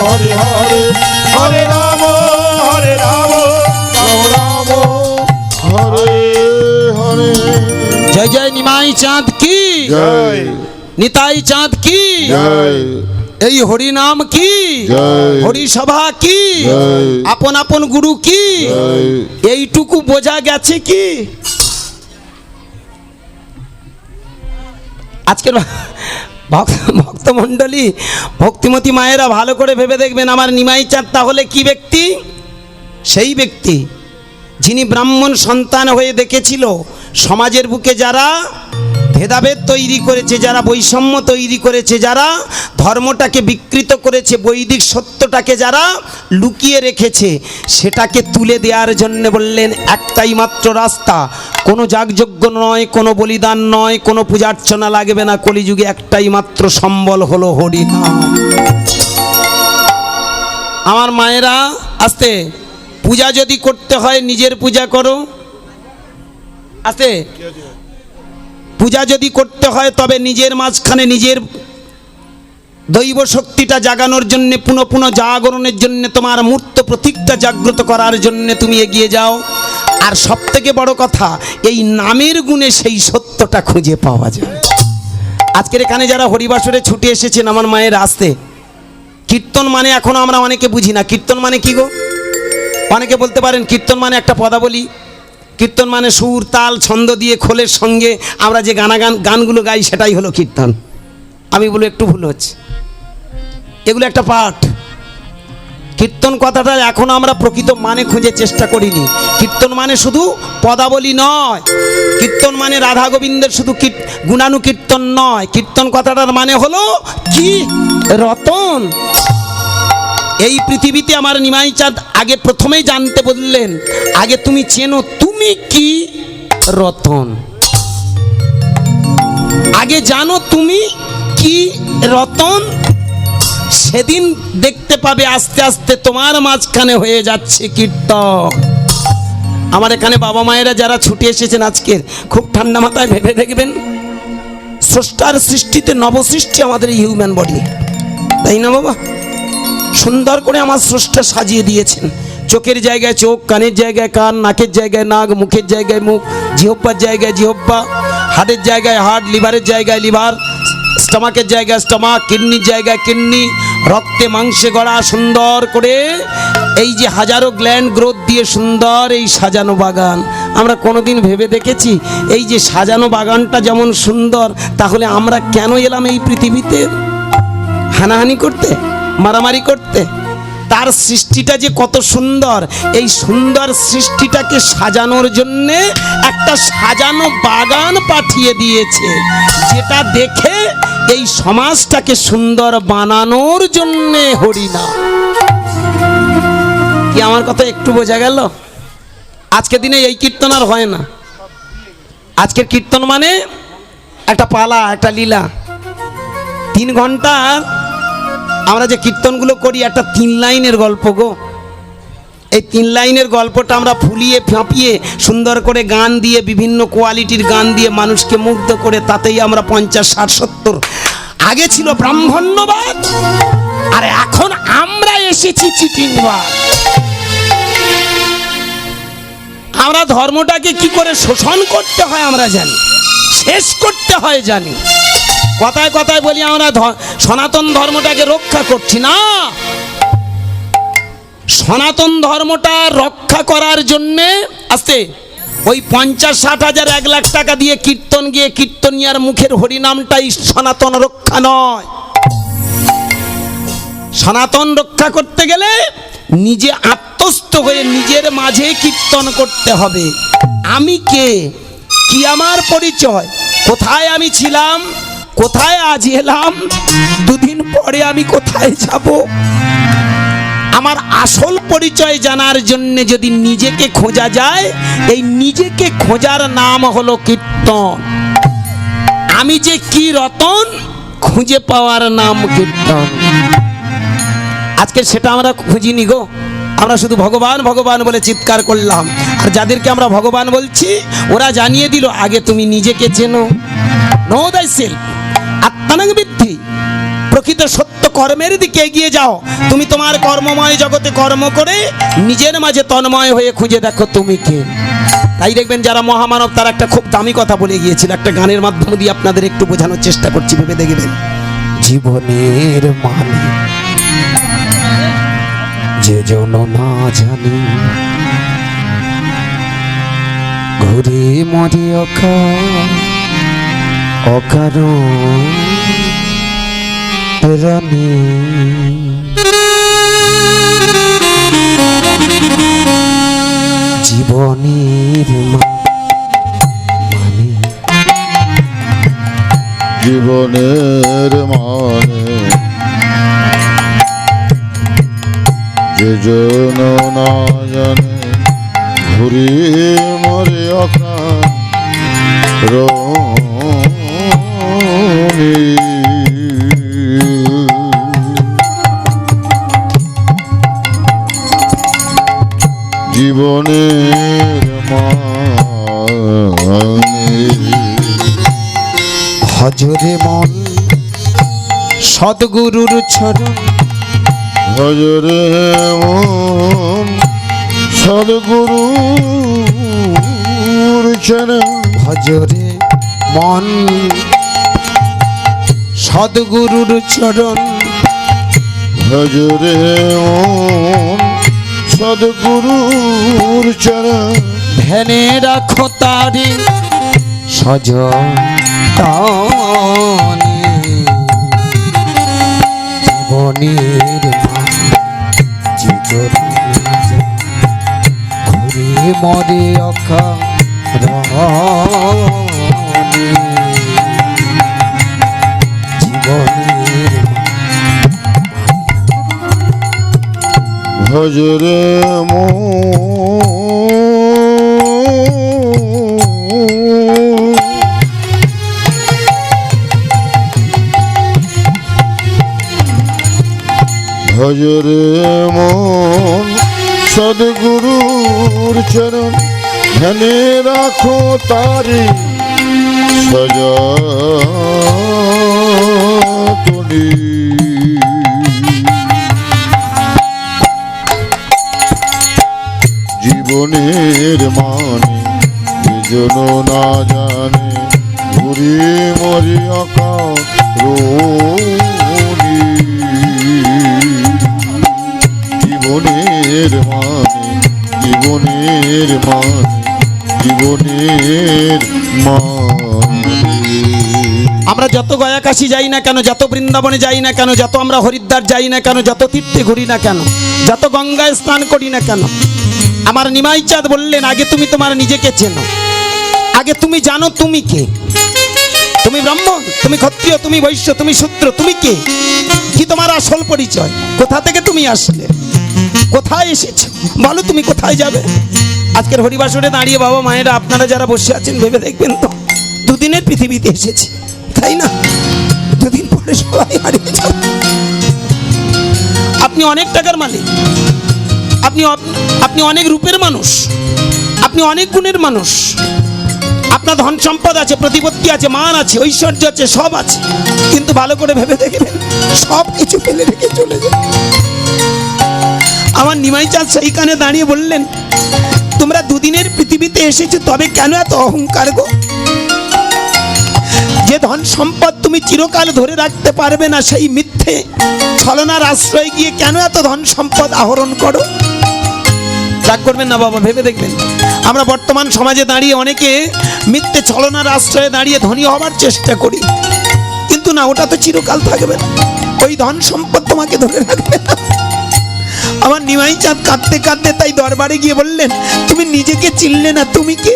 হরে হরে, হরে রাম রাম রাম হরে হরে। জয় জয় নিমাই চাঁদ কি জয়, নিতাই চাঁদ কি জয়, এই হরি নাম কি, জয়, হরি সভা কি, জয়, আপন আপন গুরু কি, জয়। এইটুকু বোঝা গেছে কি? আজকের ভক্তমণ্ডলী, ভক্তিমতী মায়েরা ভালো করে ভেবে দেখবেন, আমার নিমাই চাঁদ তাহলে কি ব্যক্তি? সেই ব্যক্তি যিনি ব্রাহ্মণ সন্তান হয়ে দেখেছিল সমাজের বুকে যারা ভেদাভেদ তৈরি করেছে, যারা বৈষম্য তৈরি করেছে, যারা ধর্মটাকে বিকৃত করেছে, বৈদিক সত্যটাকে যারা লুকিয়ে রেখেছে, সেটাকে তুলে দেওয়ার জন্য বললেন একটাই মাত্র রাস্তা, কোনো যাগযজ্ঞ নয়, কোনো বলিদান নয়, কোনো পূজার্চনা লাগবে না, কলিযুগে একটাই মাত্র সম্বল হলো হরিনাম। আমার মায়েরা আস্তে, পূজা যদি করতে হয় নিজের পূজা করো, আস্তে, পূজা যদি করতে হয় তবে নিজের মাঝখানে নিজের দৈব শক্তিটা জাগানোর জন্য, পুনঃ পুনঃ জাগরণের জন্য, তোমার মূর্ত প্রতীকটা জাগ্রত করার জন্য তুমি এগিয়ে যাও। আর সব থেকে বড় কথা, এই নামের গুণে সেই সত্যটা খুঁজে পাওয়া যায়। আজকের এখানে যারা হরিবাসরে ছুটে এসেছেন আমার মায়ের আসতে, কীর্তন মানে এখনো আমরা অনেকে বুঝি না। কীর্তন মানে কি গো? অনেকে বলতে পারেন কীর্তন মানে একটা পদাবলী, কীর্তন মানে সুর তাল ছন্দ দিয়ে খোলের সঙ্গে আমরা যে গানগুলো গাই সেটাই হলো কীর্তন। আমি বলি একটু ভুল হচ্ছে, এগুলো একটা পাঠ। কীর্তন কথাটা এখনো আমরা প্রকৃত মানে খুঁজে চেষ্টা করিনি। কীর্তন মানে শুধু পদাবলী নয়, কীর্তন মানে রাধা গোবিন্দের শুধু গুণানুকীর্তন নয়, কীর্তন কথাটার মানে হলো কি? রতন। এই পৃথিবীতে আমার নিমাই চাঁদ আগে প্রথমেই জানতে বললেন, আগে তুমি চেনো তুমি কি? রতন। আগে জানো তুমি কি রতন, সেদিন দেখতে পাবে আস্তে আস্তে তোমার মাঝখানে হয়ে যাচ্ছে কীর্তন। আমার এখানে বাবা মায়েরা যারা ছুটে এসেছেন আজকের, খুব ঠান্ডা মাথায় ভেবে দেখবেন, স্রষ্টার সৃষ্টিতে নবসৃষ্টি আমাদের হিউম্যান বডি, তাই না বাবা? সুন্দর করে আমার স্রষ্টা সাজিয়ে দিয়েছেন। চোখের জায়গায় চোখ, কানের জায়গায় কান, নাকের জায়গায় নাক, মুখের জায়গায় মুখ, জিহ্বার জায়গায় জিহ্বা, হার্টের জায়গায় হার্ট, লিভারের জায়গায় লিভার, স্টমাকের জায়গায় স্টমাক, কিডনির জায়গায় কিডনি, রক্তে মাংসে গড়া সুন্দর করে এই যে হাজারো গ্ল্যান্ড গ্রোথ দিয়ে সুন্দর এই সাজানো বাগান। আমরা কোনোদিন ভেবে দেখেছি এই যে সাজানো বাগানটা যেমন সুন্দর, তাহলে আমরা কেন এলাম এই পৃথিবীতে? হানাহানি করতে, মারামারি করতে? তার সৃষ্টিটা যে কত সুন্দর, এই সুন্দর সৃষ্টিটাকে সাজানোর জন্যে একটা সাজানো বাগান পাঠিয়ে দিয়েছে, যেটা দেখে এই সমাজটাকে সুন্দর বানানোর জন্যে হরিনাম। কি আমার কথা একটু বোঝা গেল? আজকের দিনে এই কীর্তন আর হয় না। আজকের কীর্তন মানে একটা পালা, একটা লীলা। 3 ঘন্টা আমরা যে কীর্তনগুলো করি একটা 3 লাইনের গল্প গো। এই 3 লাইনের গল্পটা আমরা ফুলিয়ে ফাঁপিয়ে সুন্দর করে গান দিয়ে, বিভিন্ন কোয়ালিটির গান দিয়ে মানুষকে মুগ্ধ করে, তাতেই আমরা 50, 60, 70। আগে ছিল ব্রাহ্মণ্যবাদ, আর এখন আমরা এসেছি চিটিংবাদ। আমরা ধর্মটাকে কি করে শোষণ করতে হয় আমরা জানি, শেষ করতে হয় জানি। কথায় কথায় বলি আমরা সনাতন ধর্মটাকে রক্ষা করছি না। সনাতন ধর্মটা রক্ষা করার জন্যে আস্তে ওই 50, 60 হাজার 1 লাখ টাকা দিয়ে কীর্তন গিয়ে কীর্তনিয়ার মুখের হরিনামটাই সনাতন রক্ষা নয়। সনাতন রক্ষা করতে গেলে নিজে আত্মস্থ হয়ে নিজের মাঝে কীর্তন করতে হবে। আমি কে, কি আমার পরিচয়, কোথায় আমি ছিলাম, কোথায় আজ এলাম, 2 দিন পরে আমি কোথায় যাব। আমার আসল পরিচয় জানার জন্য যদি নিজেকে খোঁজা যায়, এই নিজেকে খোঁজার নাম হলো কীর্তন। আমি যে কি রতন, খুঁজে পাওয়ার নাম কীর্তন। আজকে সেটা আমরা খুঁজিনি গো। আমরা শুধু ভগবান ভগবান বলে চিৎকার করলাম, আর যাদেরকে আমরা ভগবান বলছি ওরা জানিয়ে দিল আগে তুমি নিজেকে চেনো। নো দাই সেলফ, আত্মানং বিদ্ধি। প্রকৃত সত্য কর্মের দিকে এগিয়ে যাও। তুমি তোমার কর্মময় জগতে কর্ম করে নিজের মাঝে তন্ময় হয়ে খুঁজে দেখো তুমি কে। তাই দেখবেন যারা মহামানব তারা একটা খুব দামি কথা বলে গিয়েছিল, একটা গানের মাধ্যমে দিয়ে আপনাদের একটু বোঝানোর চেষ্টা করছি, ভেবে দেখবেন। জীবনের মানে যে জন না জানি, ঘুরে মরে অকারণ রানী। জীবনের মানে, জীবনের মানে যে জন না জানে, ঘুরি মরে অকারণে। জীবনের মানে হজরে মন সদ্গুরুর চরণ, ভজরে মন সদ্গুরুর চরণ। ভজরে মন সদ্গুরুর চরণ, ভজরে মন সদ্গুরুর চরণ। ধ্যানে রাখো তারে সযতনে। জীবনের ঘুরে মরে অকারণে। জীবনের ভজরে মন ভজরে মন সদ্গুরুর চরণ। ধ্যানে রাখো তারি সযতনে। না জানে ঘুরি মরি অকারণে জীবনের মানে জীবনের মানে জীবনের মানে আমরা যত গয়া কাশী যাই না কেন, যত বৃন্দাবনে যাই না কেন, যত আমরা হরিদ্বার যাই না কেন, যত তীর্থে ঘুরি না কেন, যত গঙ্গায় স্নান করি না কেন, আমার নিমাই চাঁদ বললেন আগে তুমি তোমার নিজেকে চেনো, আগে তুমি জানো তুমি কে। তুমি ব্রাহ্মণ, তুমি ক্ষত্রিয়, তুমি বৈশ্য, তুমি শূদ্র, তুমি কে? কি তোমার আসল পরিচয়? কোথা থেকে তুমি আসলে, কোথায় এসেছো? বলো তুমি কোথায় যাবে? আজকের হরিবাসরে দাঁড়িয়ে বাবা মায়েরা আপনারা যারা বসে আছেন ভেবে দেখবেন তো, দুদিনের পৃথিবীতে এসেছে, তাই না? দুদিন পরে সবাই হারিয়ে যাবে। আপনি অনেক টাকার মালিক, আপনি অনেক রূপের মানুষ, আপনি অনেক গুণের মানুষ, আপনার ধন সম্পদ আছে, প্রতিপত্তি আছে, মান আছে, ঐশ্বর্য আছে, সব আছে, কিন্তু ভালো করে ভেবে দেখবেন সব কিছু ফেলে রেখে চলে যায়। আমার নিমাই চাঁদ সেইখানে দাঁড়িয়ে বললেন তোমরা দুদিনের পৃথিবীতে এসেছো, তবে কেন এত অহংকার গো? যে ধন সম্পদ তুমি চিরকাল ধরে রাখতে পারবে না, সেই মিথ্যে ছলনার আশ্রয় গিয়ে কেন এত ধন সম্পদ আহরণ করো? রাগ করবেন না বাবা, ভেবে দেখবেন আমরা বর্তমান সমাজে দাঁড়িয়ে অনেকে মিথ্যে ছলনার আশ্রয়ে দাঁড়িয়ে ধনী হবার চেষ্টা করি, কিন্তু না, ওটা তো চিরকাল থাকবে না, ওই ধন সম্পদ তোমাকে ধরে রাখবে না। আমার নিমাই চাঁদ কাঁদতে কাঁদতে তাই দরবারে গিয়ে বললেন তুমি নিজেকে চিনলে না, তুমি কে?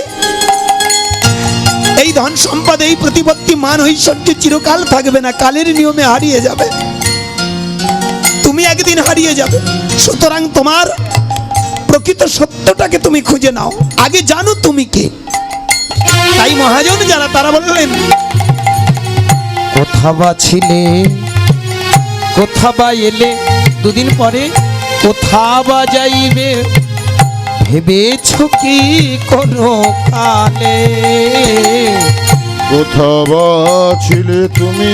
এই ধন সম্পদ, এই প্রতিপত্তি, মান, ঐশ্বর্য চিরকাল থাকবে না, কালের নিয়মে হারিয়ে যাবে, তুমি একদিন হারিয়ে যাবে। সুতরাং তোমার প্রকৃত সত্যটাকে তুমি খুঁজে নাও, আগে জানো তুমি কে। তাই মহাজন যারা তারা বললেন কোথা বা ছিলে, কোথা বা এলে, দুদিন পরে কোথা বা যাইবে, ভেবেছো কি কোনো কালে? কোথা বা ছিলে তুমি,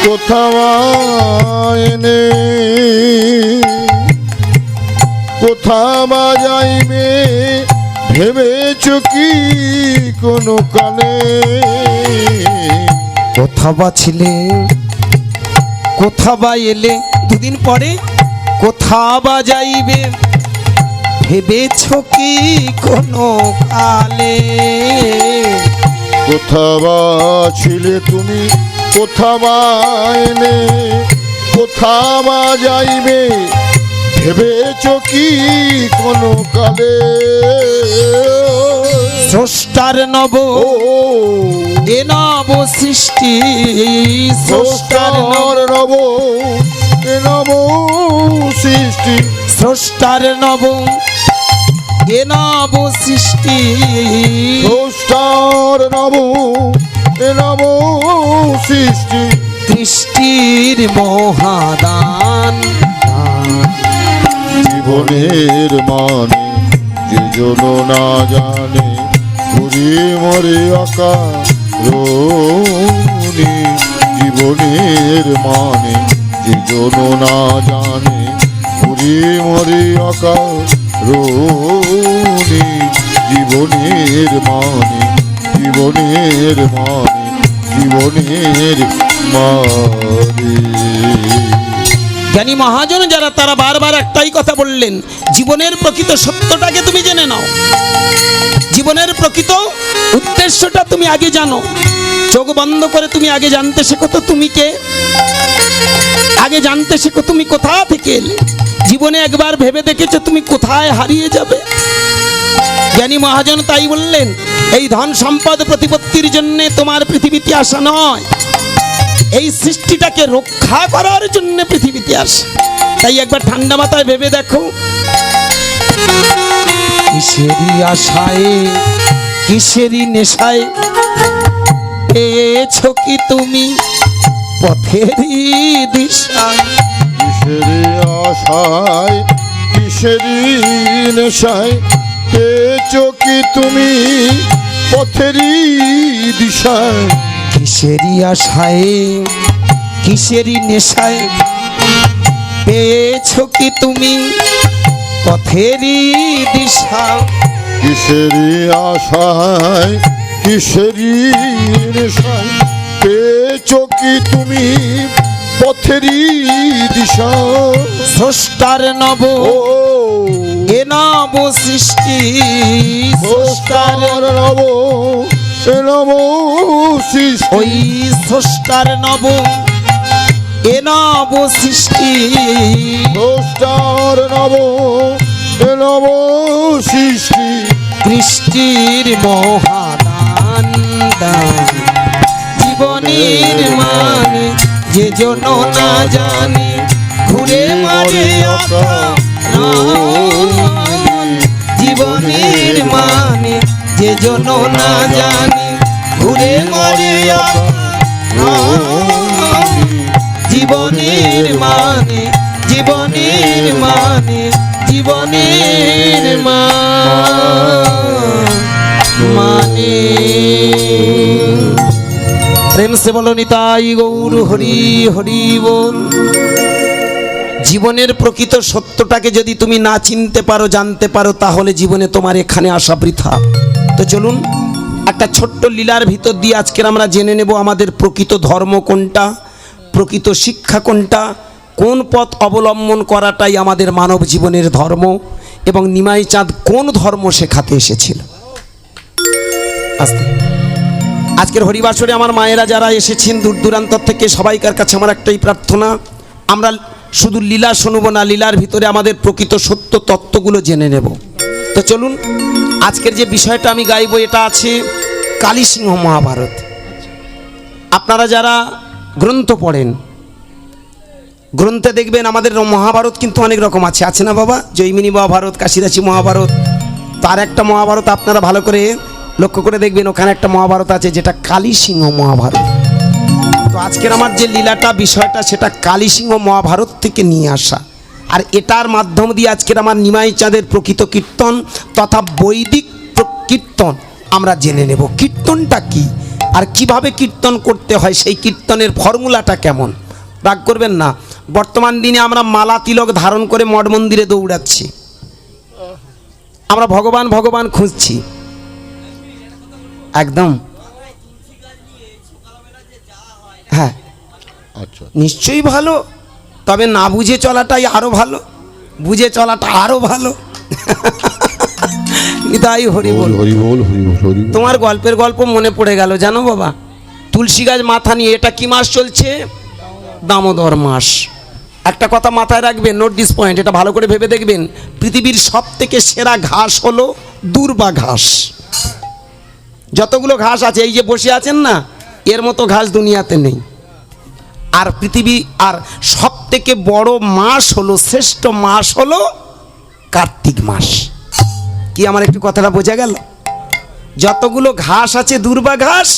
কোথা বা এনে, কোথা বা যাইবে, ভেবেছো কি কোনো কালে? কোথা বা ছিলে, কোথা বা এলে, দুদিন পরে কোথা বা যাইবে, ভেবেছো কি কোনো কালে? কোথা বা ছিলে তুমি, কোথা বা এলে, কোথা বা যাইবে, ভেবেছো কি কোনো কালে? স্রষ্টার নব এ নব সৃষ্টি, স্রষ্টার নব এ নব সৃষ্টি, স্রষ্টার নব এ নব সৃষ্টি, স্রষ্টার নব এ নব সৃষ্টি, সৃষ্টির মহাদান। জীবনের মানে যে জন না জানে ঘুরি মরে অকারণে, জীবনের মানে যে জন না জানে ঘুরি মরে অকারণে, জীবনের মানে জীবনের মানে জীবনের মানে। জ্ঞানী মহাজন যারা তারা বারবার একটাই কথা বললেন, জীবনের প্রকৃত সত্যটাকে তুমি জেনে নাও, জীবনের প্রকৃত উদ্দেশ্যটা তুমি আগে জানো। চোখ বন্ধ করে তুমি আগে জানতে শেখো তো তুমি কে, আগে জানতে শেখো তুমি কোথা থেকে এলে। জীবনে একবার ভেবে দেখেছো তুমি কোথায় হারিয়ে যাবে? জ্ঞানী মহাজন তাই বললেন এই ধন সম্পদ প্রতিপত্তির জন্য তোমার পৃথিবীতে আসা নয়, এই সৃষ্টিটাকে রক্ষা করার জন্য পৃথিবীতে আসে। তাই একবার ঠান্ডা মাথায় ভেবে দেখো, কিসেরই আশায় কিসেরই নেশায় পেয়েছো কি তুমি পথেরই দিশায়? কিসেরই আশায় কিসেরই নেশায় পেয়েছো কি তুমি পথেরই দিশায়? কিসেরই আশায় কিসেরই নেশায় পেয়েছো কি তুমি পথেরই দিশা? কিসেরই আশায় কিসেরই নেশায় পেয়েছ কি তুমি পথেরই দিশা? স্রষ্টার নব ও এ নব সৃষ্টি, স্রষ্টার নব এ নব সৃষ্টি। ওই স্রষ্টার নব এ নব সৃষ্টি, স্রষ্টার নব এ নব সৃষ্টি। কৃষ্টির মহাদান দান, জীবনের মানে যে জন না জানে, ঘুরে মারে অকারণ। জীবনের মানে যে জন না জানে, ঘুরে মারে অকারণ। জীবনের মানে, জীবনের মানে, জীবনের মানে। প্রেম সে বলো নিতাই গৌর হরি হরি বল। জীবনের প্রকৃত সত্যটাকে যদি তুমি না চিনতে পারো, জানতে পারো, তাহলে জীবনে তোমার এখানে আসা বৃথা। তো চলুন একটা ছোট্ট লীলার ভিতর দিয়ে আজকের আমরা জেনে নেব আমাদের প্রকৃত ধর্ম কোনটা, প্রকৃত শিক্ষা কোনটা, কোন পথ অবলম্বন করাটাই আমাদের মানব জীবনের ধর্ম, এবং নিমাই চাঁদ কোন ধর্ম শেখাতে এসেছিল। আজকের হরিবাসরে আমার মায়েরা যারা এসেছেন দূর দূরান্ত থেকে, সবাইকার কাছে আমার একটাই প্রার্থনা, আমরা শুধু লীলা শুনবো না, লীলার ভিতরে আমাদের প্রকৃত সত্য তত্ত্বগুলো জেনে নেব। তো চলুন আজকের যে বিষয়টা আমি গাইব, এটা আছে কালী সিংহ মহাভারত। আপনারা যারা গ্রন্থ পড়েন, গ্রন্থে দেখবেন আমাদের মহাভারত কিন্তু অনেক রকম আছে, আছে না বাবা? জৈমিনী মহাভারত, কাশিদাসী মহাভারত। তার একটা মহাভারত আপনারা ভালো করে লক্ষ্য করে দেখবেন, ওখানে একটা মহাভারত আছে যেটা কালী সিংহ মহাভারত। তো আজকের আমার যে লীলাটা, বিষয়টা, সেটা কালী সিংহ মহাভারত থেকে নিয়ে আসা। আর এটার মাধ্যম দিয়ে আজকের আমার নিমাই চাঁদের প্রকৃত কীর্তন তথা বৈদিক কীর্তন আমরা জেনে নেব। কীর্তনটা কি আর কিভাবে কীর্তন করতে হয়, সেই কীর্তনের ফর্মুলাটা কেমন। রাগ করবেন না, বর্তমান দিনে আমরা মালা তিলক ধারণ করে মঠ মন্দিরে দৌড়াচ্ছি, আমরা ভগবান ভগবান খুঁজছি। একদম হ্যাঁ, আচ্ছা, নিশ্চয়ই ভালো, তবে না বুঝে চলাটাই আরো ভালো, বুঝে চলাটা আরো ভালো। নিতাই হরি বল। হরি বল, হরি বল, হরি বল। তোমার গল্পের গল্প মনে পড়ে গেল জানো বাবা, তুলসী গাছ মাথা নিয়ে, এটা কি মাস চলছে? দামোদর মাস। একটা কথা মাথায় রাখবেন, নোট দিস পয়েন্ট, এটা ভালো করে ভেবে দেখবেন। পৃথিবীর সব থেকে সেরা ঘাস হলো দূর্বা ঘাস। যতগুলো ঘাস আছে, এই যে বসে আছেন না, এর মতো ঘাস দুনিয়াতে নেই। আর পৃথিবী, আর সব থেকে বড় মাস হলো, শ্রেষ্ঠ মাস হলো কার্তিক মাস। কি আমার একটু কথাটা বোঝা গেল? যতগুলো ঘাস আছে দূর্বা ঘাস,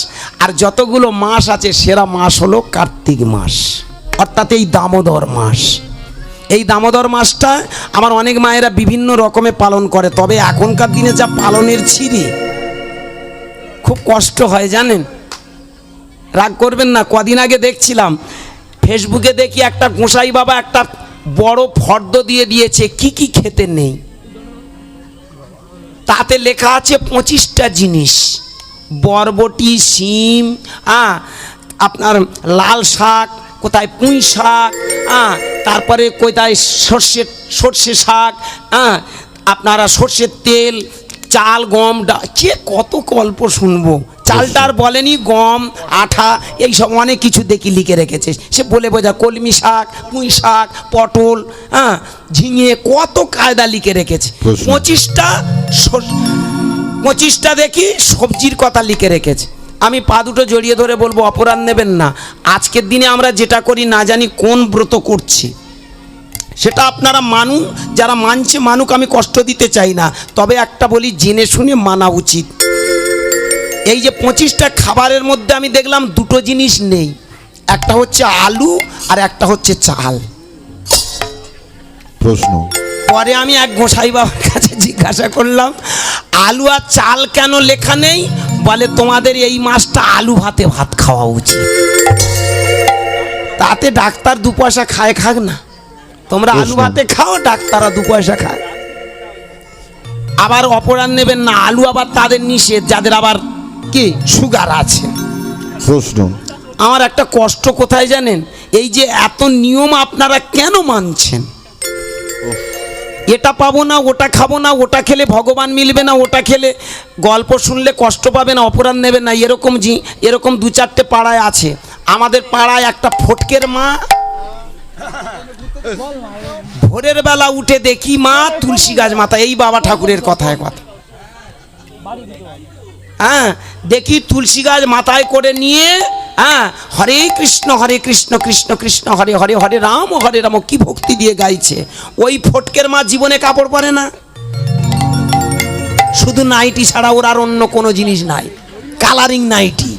আর যতগুলো মাস আছে সেরা মাস হলো কার্তিক মাস, অর্থাৎ এই দামোদর মাস। এই দামোদর মাসটা আমার অনেক মায়েরা বিভিন্ন রকমে পালন করে, তবে এখনকার দিনে যা পালনের ছিরি, খুব কষ্ট হয় জানেন। রাগ করবেন না, কদিন আগে দেখছিলাম ফেসবুকে, দেখি একটা গোসাই বাবা একটা বড় ফর্দ দিয়ে দিয়েছে কি কি খেতে নেই। তাতে লেখা আছে 25টা জিনিস, বরবটি, শিম, আপনার লাল শাক, কোথায় পুঁই শাক, তারপরে কোথায় সর্ষে শাক, আপনারা সর্ষের তেল, চাল, গম, কে কত গল্প শুনবো। চালটা আর বলেনি, গম, আঠা, এইসব অনেক কিছু দেখি লিখে রেখেছে। সে বলে বোঝা, কলমি শাক, পুঁই শাক, পটল, ঝিঙে, কত কায়দা লিখে রেখেছে। 25টা দেখি সবজির কথা লিখে রেখেছে। আমি পা দুটো জড়িয়ে ধরে বলবো, অপরাধ নেবেন না। আজকের দিনে আমরা যেটা করি, না জানি কোন ব্রত করছি, সেটা আপনারা মানুন, যারা মানছে মানুক, আমি কষ্ট দিতে চাই না। তবে একটা বলি, জেনে শুনে মানা উচিত। এই যে 25টা খাবারের মধ্যে আমি দেখলাম দুটো জিনিস নেই, একটা হচ্ছে আলু আর একটা হচ্ছে চাল। প্রশ্ন, পরে আমি এক গোসাই বাবার কাছে জিজ্ঞাসা করলাম, আলু আর চাল কেন লেখা নেই? বলে, তোমাদের এই মাসটা আলু ভাতে ভাত খাওয়া উচিত। তাতে ডাক্তার 2 পয়সা খায়, খাক না, তোমরা আলু ভাতে খাও, ডাক্তাররা 2 পয়সা খায়। আবার অপরাধ নেবেন না, আলু আবার তাদের নিষেধ যাদের আবার কি কি সুগার আছে। প্রশ্ন, আমার একটা কষ্ট কোথায় জানেন, এই যে এত নিয়ম আপনারা কেন মানছেন? এটা পাবো না, ওটা খাবো না, ওটা খেলে ভগবান মিলবে না, ওটা খেলে গল্প শুনলে কষ্ট পাবে না, অপরাধ নেবে না, এরকম দু চারটে পাড়ায় আছে। আমাদের পাড়ায় একটা ফটকের মা, ভোরের বেলা উঠে দেখি মা তুলসী গাছ মাথা, এই বাবা ঠাকুরের কথায় কথা, হ্যাঁ দেখি তুলসী গাছ মাথায় করে নিয়ে, হ্যাঁ হরে কৃষ্ণ কৃষ্ণ কৃষ্ণ হরে হরে, হরে রাম কি ভক্তি দিয়ে গাইছে। ওই ফটকের মা জীবনে কাপড় পরে না, শুধু নাইটি ছাড়া ওর আর অন্য কোনো জিনিস নাই, কালারিং নাইটি।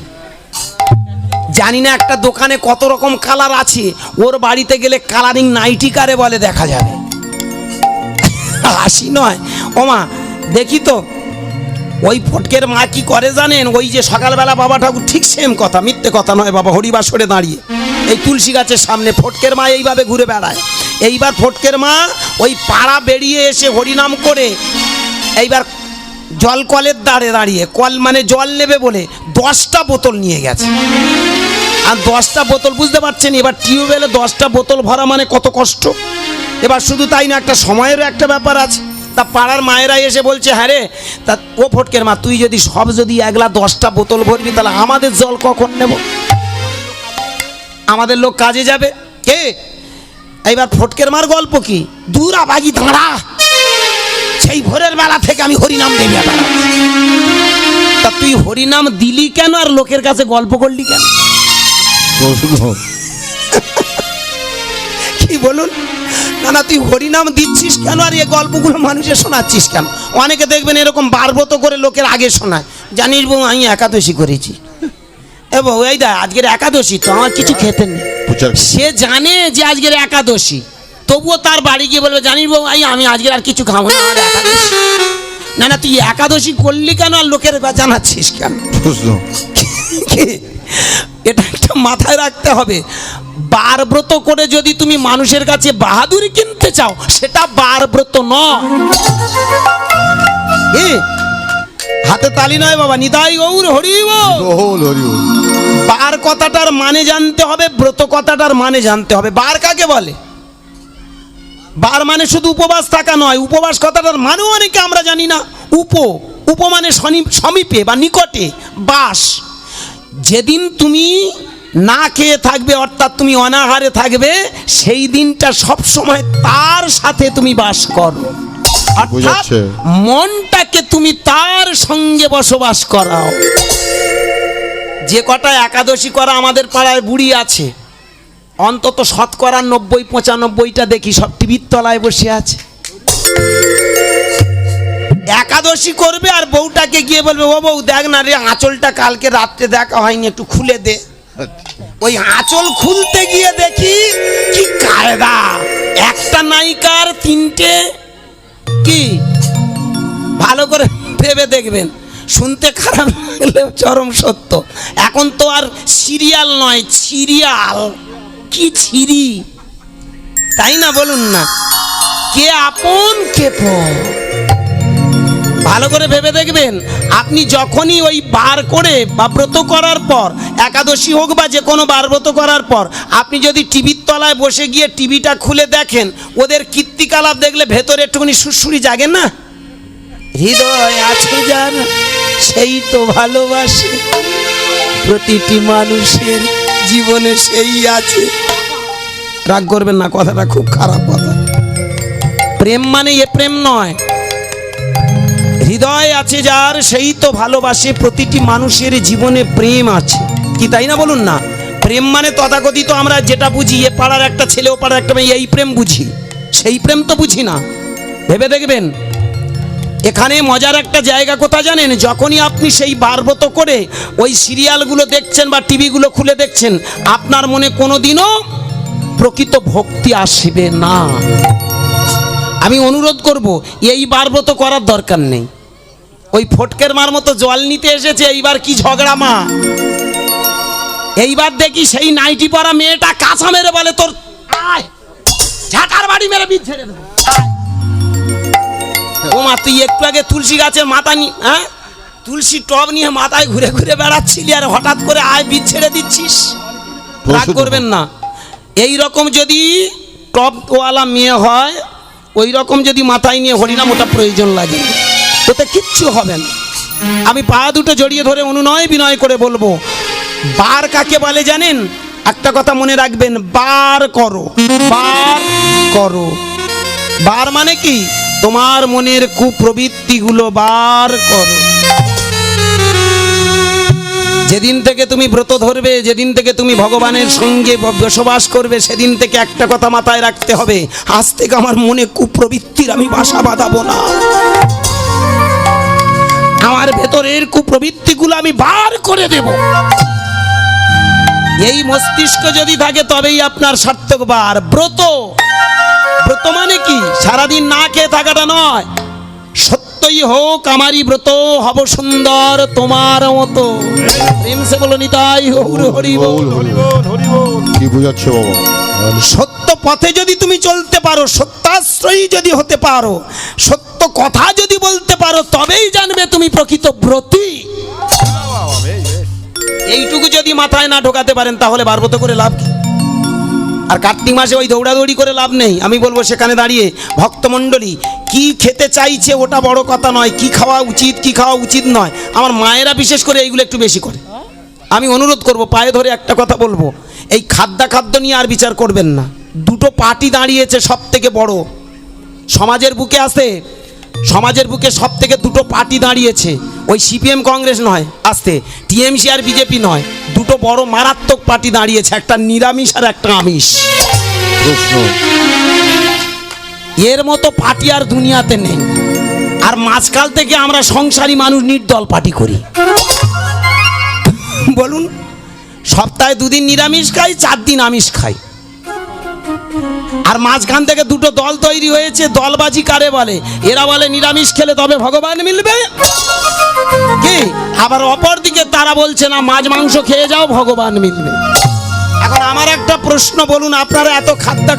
জানি না একটা দোকানে কত রকম কালার আছে, ওর বাড়িতে গেলে কালারিং নাইটি কারে বলে দেখা যাবে। হাসি নয় ওমা, দেখি তো ওই ফটকের মা কি করে জানেন, ওই যে সকালবেলা বাবা ঠাকুর, ঠিক সেম কথা, মিথ্যে কথা নয় বাবা, হরিবাসরে দাঁড়িয়ে এই তুলসী গাছের সামনে ফটকের মা এইভাবে ঘুরে বেড়ায়। এইবার ফটকের মা ওই পাড়া বেরিয়ে এসে হরিনাম করে, এইবার জল কলের দাঁড়ে দাঁড়িয়ে, কল মানে জল নেবে বলে 10টা বোতল নিয়ে গেছে। আর 10টা বোতল, বুঝতে পারছেন, এবার টিউবওয়েলে 10টা বোতল ভরা মানে কত কষ্ট। এবার শুধু তাই না, একটা সময়েরও একটা ব্যাপার আছে। তা পাড়ার মায়েরা এসে বলছে, হ্যাঁ রে, তা ও ফটকের মা, তুই যদি একলা 10টা বোতল ভরবি, তাহলে আমাদের জল কখন নেব? আমাদের লোক কাজে যাবে কে? এইবার ফটকের মার গল্প কি, দূরা বাগি দাঁড়া, সেই ভোরের বেলা থেকে আমি হরিনাম দেবি। তা তুই হরিনাম দিলি কেন, আর লোকের কাছে গল্প করলি কেন? প্রশ্ন, কি বলুন? না তুই হরিনাম দিচ্ছিস কেন, আর এই গল্পগুলো মানুষের শোনাচ্ছিস কেন? অনেকে দেখবেন এরকম বারব্রত করে লোকের আগে শোনায়, জানিস বউ আমি একাদশী করেছি, এ বউ এই দা আজকের একাদশী তো আমার কিছু খেতে নেই। সে জানে যে আজকের একাদশী, তবুও তার বাড়ি গিয়ে বলবে, জানিস বউ আমি আজকের আর কিছু খাবো না, আমার একাদশী। না তুই একাদশী করলি কেন, আর লোকের জানাচ্ছিস কেন? প্রশ্ন, এটা একটা মাথায় রাখতে হবে। বারব্রত করে যদি তুমি মানুষের কাছে বাহাদুরি কিনতে চাও, সেটা বারব্রত নয়। হাতে তালি নয় বাবা, নিতাই গৌর হরি বল। বার কথাটার মানে জানতে হবে, ব্রত কথাটার মানে জানতে হবে। বার কাকে বলে? বার মানে শুধু উপবাস থাকা নয়, উপবাস কথাটার মানেও অনেকে আমরা জানি না। উপ মানে সমীপে বা নিকটে, বাস। যেদিন তুমি না খেয়ে থাকবে, অর্থাৎ তুমি অনাহারে থাকবে, সেই দিনটা সব সময় তার সাথে তুমি বাস করো, অর্থাৎ মনটাকে তুমি তার সঙ্গে বসবাস করাও। যে কটা একাদশী করা আমাদের পাড়ায় বুড়ি আছে, অন্তত শতকরা 90-95টা দেখি সব টিভির তলায় বসে আছে। একাদশী করবে আর বউটাকে গিয়ে বলবে, ও বউ দেখ না রে, আঁচলটা কালকে রাত্রে দেখা হয়নি, একটু খুলে দে। ওই আঁচল খুলতে গিয়ে দেখি কি কায়দা, একটা নায়িকার 3টে। কি ভালো করে ভেবে দেখবেন, শুনতে খারাপ লাগলেও চরম সত্য। এখন তো আর সিরিয়াল নয়, সিরিয়াল। কি ছিরি, তাই না বলুন না? কে আপন কে পর, ভালো করে ভেবে দেখবেন। আপনি যখনই ওই বার করে বা ব্রত করার পর, একাদশী হোক বা যে কোনো বার ব্রত করার পর, আপনি যদি টিভির তলায় বসে গিয়ে টিভিটা খুলে দেখেন, ওদের কীর্তিকলাপ দেখলে ভেতরে একটুখানি সুরসুরি জাগে না? হৃদয় আছে যার সেই তো ভালোবাসে, প্রতিটি মানুষের জীবনে সেই আছে। রাগ করবেন না, কথাটা খুব খারাপ কথা। প্রেম মানে এ প্রেম নয়। হৃদয় আছে যার সেই তো ভালোবাসে, প্রতিটি মানুষের জীবনে প্রেম আছে, কি তাই না বলুন না? প্রেম মানে তথাকথিত আমরা যেটা বুঝি, এ পাড়ার একটা ছেলে ও পাড়ার একটা মেয়ে, এই প্রেম বুঝি, সেই প্রেম তো বুঝি না। ভেবে দেখবেন, এখানে মজার একটা জায়গা কোথা জানেন? যখনই আপনি সেই বারব্রত করে ওই সিরিয়ালগুলো দেখছেন বা টিভিগুলো খুলে দেখছেন, আপনার মনে কোনোদিনও প্রকৃত ভক্তি আসবে না। আমি অনুরোধ করব, এই বারব্রত করার দরকার নেই। ওই ফটকের মার মতো জল নিতে এসেছে, এইবার কি ঝগড়া মা। এইবার দেখি সেই নাইটি পরা মেয়েটা কাঁচা মেরে বলে, তোর ঝাঁটার বাড়ি মেরে বীজ ছেড়ে দেবো। ও মা, তুই একটু আগে তুলসী গাছের মাথা তুলসী টব নিয়ে মাথায় ঘুরে ঘুরে বেড়াচ্ছিলি আর হঠাৎ করে আয় বীজ ছেড়ে দিচ্ছিস, রাগ করবেন না। এই রকম যদি টপওয়ালা মেয়ে হয়, ওই রকম যদি মাথায় নিয়ে হরিনাম, ওটা প্রয়োজন লাগে, ওতে কিচ্ছু হবে না। আমি পা দুটো জড়িয়ে ধরে অনুনয় বিনয় করে বলবো, বার কাকে বলে জানেন? একটা কথা মনে রাখবেন, বার করো, বার করো। বার মানে কি? তোমার মনের কুপ্রবৃত্তিগুলো বার করো। যেদিন থেকে তুমি ব্রত ধরবে, যেদিন থেকে তুমি ভগবানের সঙ্গে বসবাস করবে, সেদিন থেকে একটা কথা মাথায় রাখতে হবে, আজ থেকে আমার মনে কুপ্রবৃত্তির আমি বাসা বাঁধাবো না। আমার ভেতরের কুপ্রবৃত্তিগুলো আমি বার করে দেব। এই মস্তিষ্ক যদি থাকে তবেই আপনার সার্থক বার। ব্রত, ব্রত মানে কি? সারাদিন না খেয়ে থাকাটা নয়। সত্যই হোক আমারই ব্রত, হব সুন্দর তোমার মতো। প্রেম সে বলো নিতাই গৌর হরি বল। কি বুঝাচ্ছে বাবা? সত্য পথে যদি তুমি চলতে পারো, সত্যাশ্রয়ী যদি হতে পারো, সত্য কথা যদি বলতে পারো, তবেই জানবে তুমি প্রকৃত ব্রতী। এইটুকু যদি মাথায় না ঢোকাতে পারেন, তাহলে বারবত করে লাভ কি? আর কার্তিক মাসে ওই দৌড়াদৌড়ি করে লাভ নেই। আমি বলবো সেখানে দাঁড়িয়ে, ভক্তমণ্ডলী কি খেতে চাইছে ওটা বড় কথা নয়, কি খাওয়া উচিত কি খাওয়া উচিত নয়। আমার মায়েরা বিশেষ করে এইগুলো একটু বেশি করে। আমি অনুরোধ করব, পায়ে ধরে একটা কথা বলবো, এই খাদ্য নিয়ে আর বিচার করবেন না। দুটো পার্টি দাঁড়িয়েছে সব থেকে বড় সমাজের বুকে আছে, সমাজের বুকে সব থেকে দুটো পার্টি দাঁড়িয়েছে। ওই সিপিএম কংগ্রেস নয়, আসতে টিএমসি আর বিজেপি নয়, দুটো বড় মারাত্মক পার্টি দাঁড়িয়েছে, একটা নিরামিষ আর একটা আমিষ। প্রশ্ন, এর মতো পার্টি আর দুনিয়াতে নেই। আর মাঝকাল থেকে আমরা সংসারী মানুষ নির্দল পার্টি করি। বলুন, সপ্তাহে 2 দিন নিরামিষ খাই, 4 দিন আমিষ খাই। আর মাঝখান থেকে দুটো দল তৈরি হয়েছে, দলবাজি কারে বলে? এরা বলে নিরামিষ খেলে তবে ভগবান মিলবে, কি? আবার অপর দিকে তারা বলছে না, মাছ মাংস খেয়ে যাও ভগবান মিলবে। এখন আমার একটা প্রশ্ন, বলুন, আপনারা এত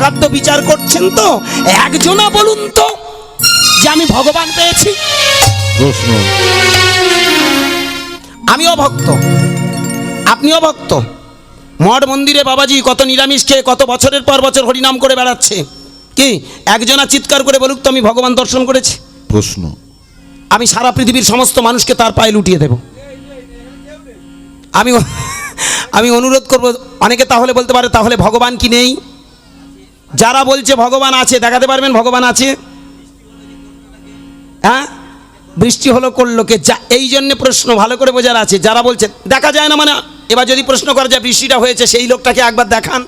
খাদ্য বিচার করছেন তো, একজনা বলুন তো যে আমি ভগবান পেয়েছি। প্রশ্ন, আমিও ভক্ত, আপনিও ভক্ত। মঠ মন্দিরে বাবাজি কত নিরামিষ খেয়ে কত বছরের পর বছর হরিনাম করে বেড়াচ্ছে, কি? একজনা চিৎকার করে বলুক তো আমি ভগবান দর্শন করেছি। প্রশ্ন, আমি সারা পৃথিবীর সমস্ত মানুষকে তার পায়ে লুটিয়ে দেব। আমি অনুরোধ করব, অনেকে তাহলে বলতে পারে তাহলে ভগবান কি নেই? যারা বলছে ভগবান আছে, দেখাতে পারবেন ভগবান আছে? হ্যাঁ, বৃষ্টি হলো করলো কে? এই জন্য প্রশ্ন ভালো করে বোঝার আছে। যারা বলছে দেখা যায় না, মানে এবার যদি প্রশ্ন করা যায় বৃষ্টিটা হয়েছে, সেই লোকটাকে একবার দেখান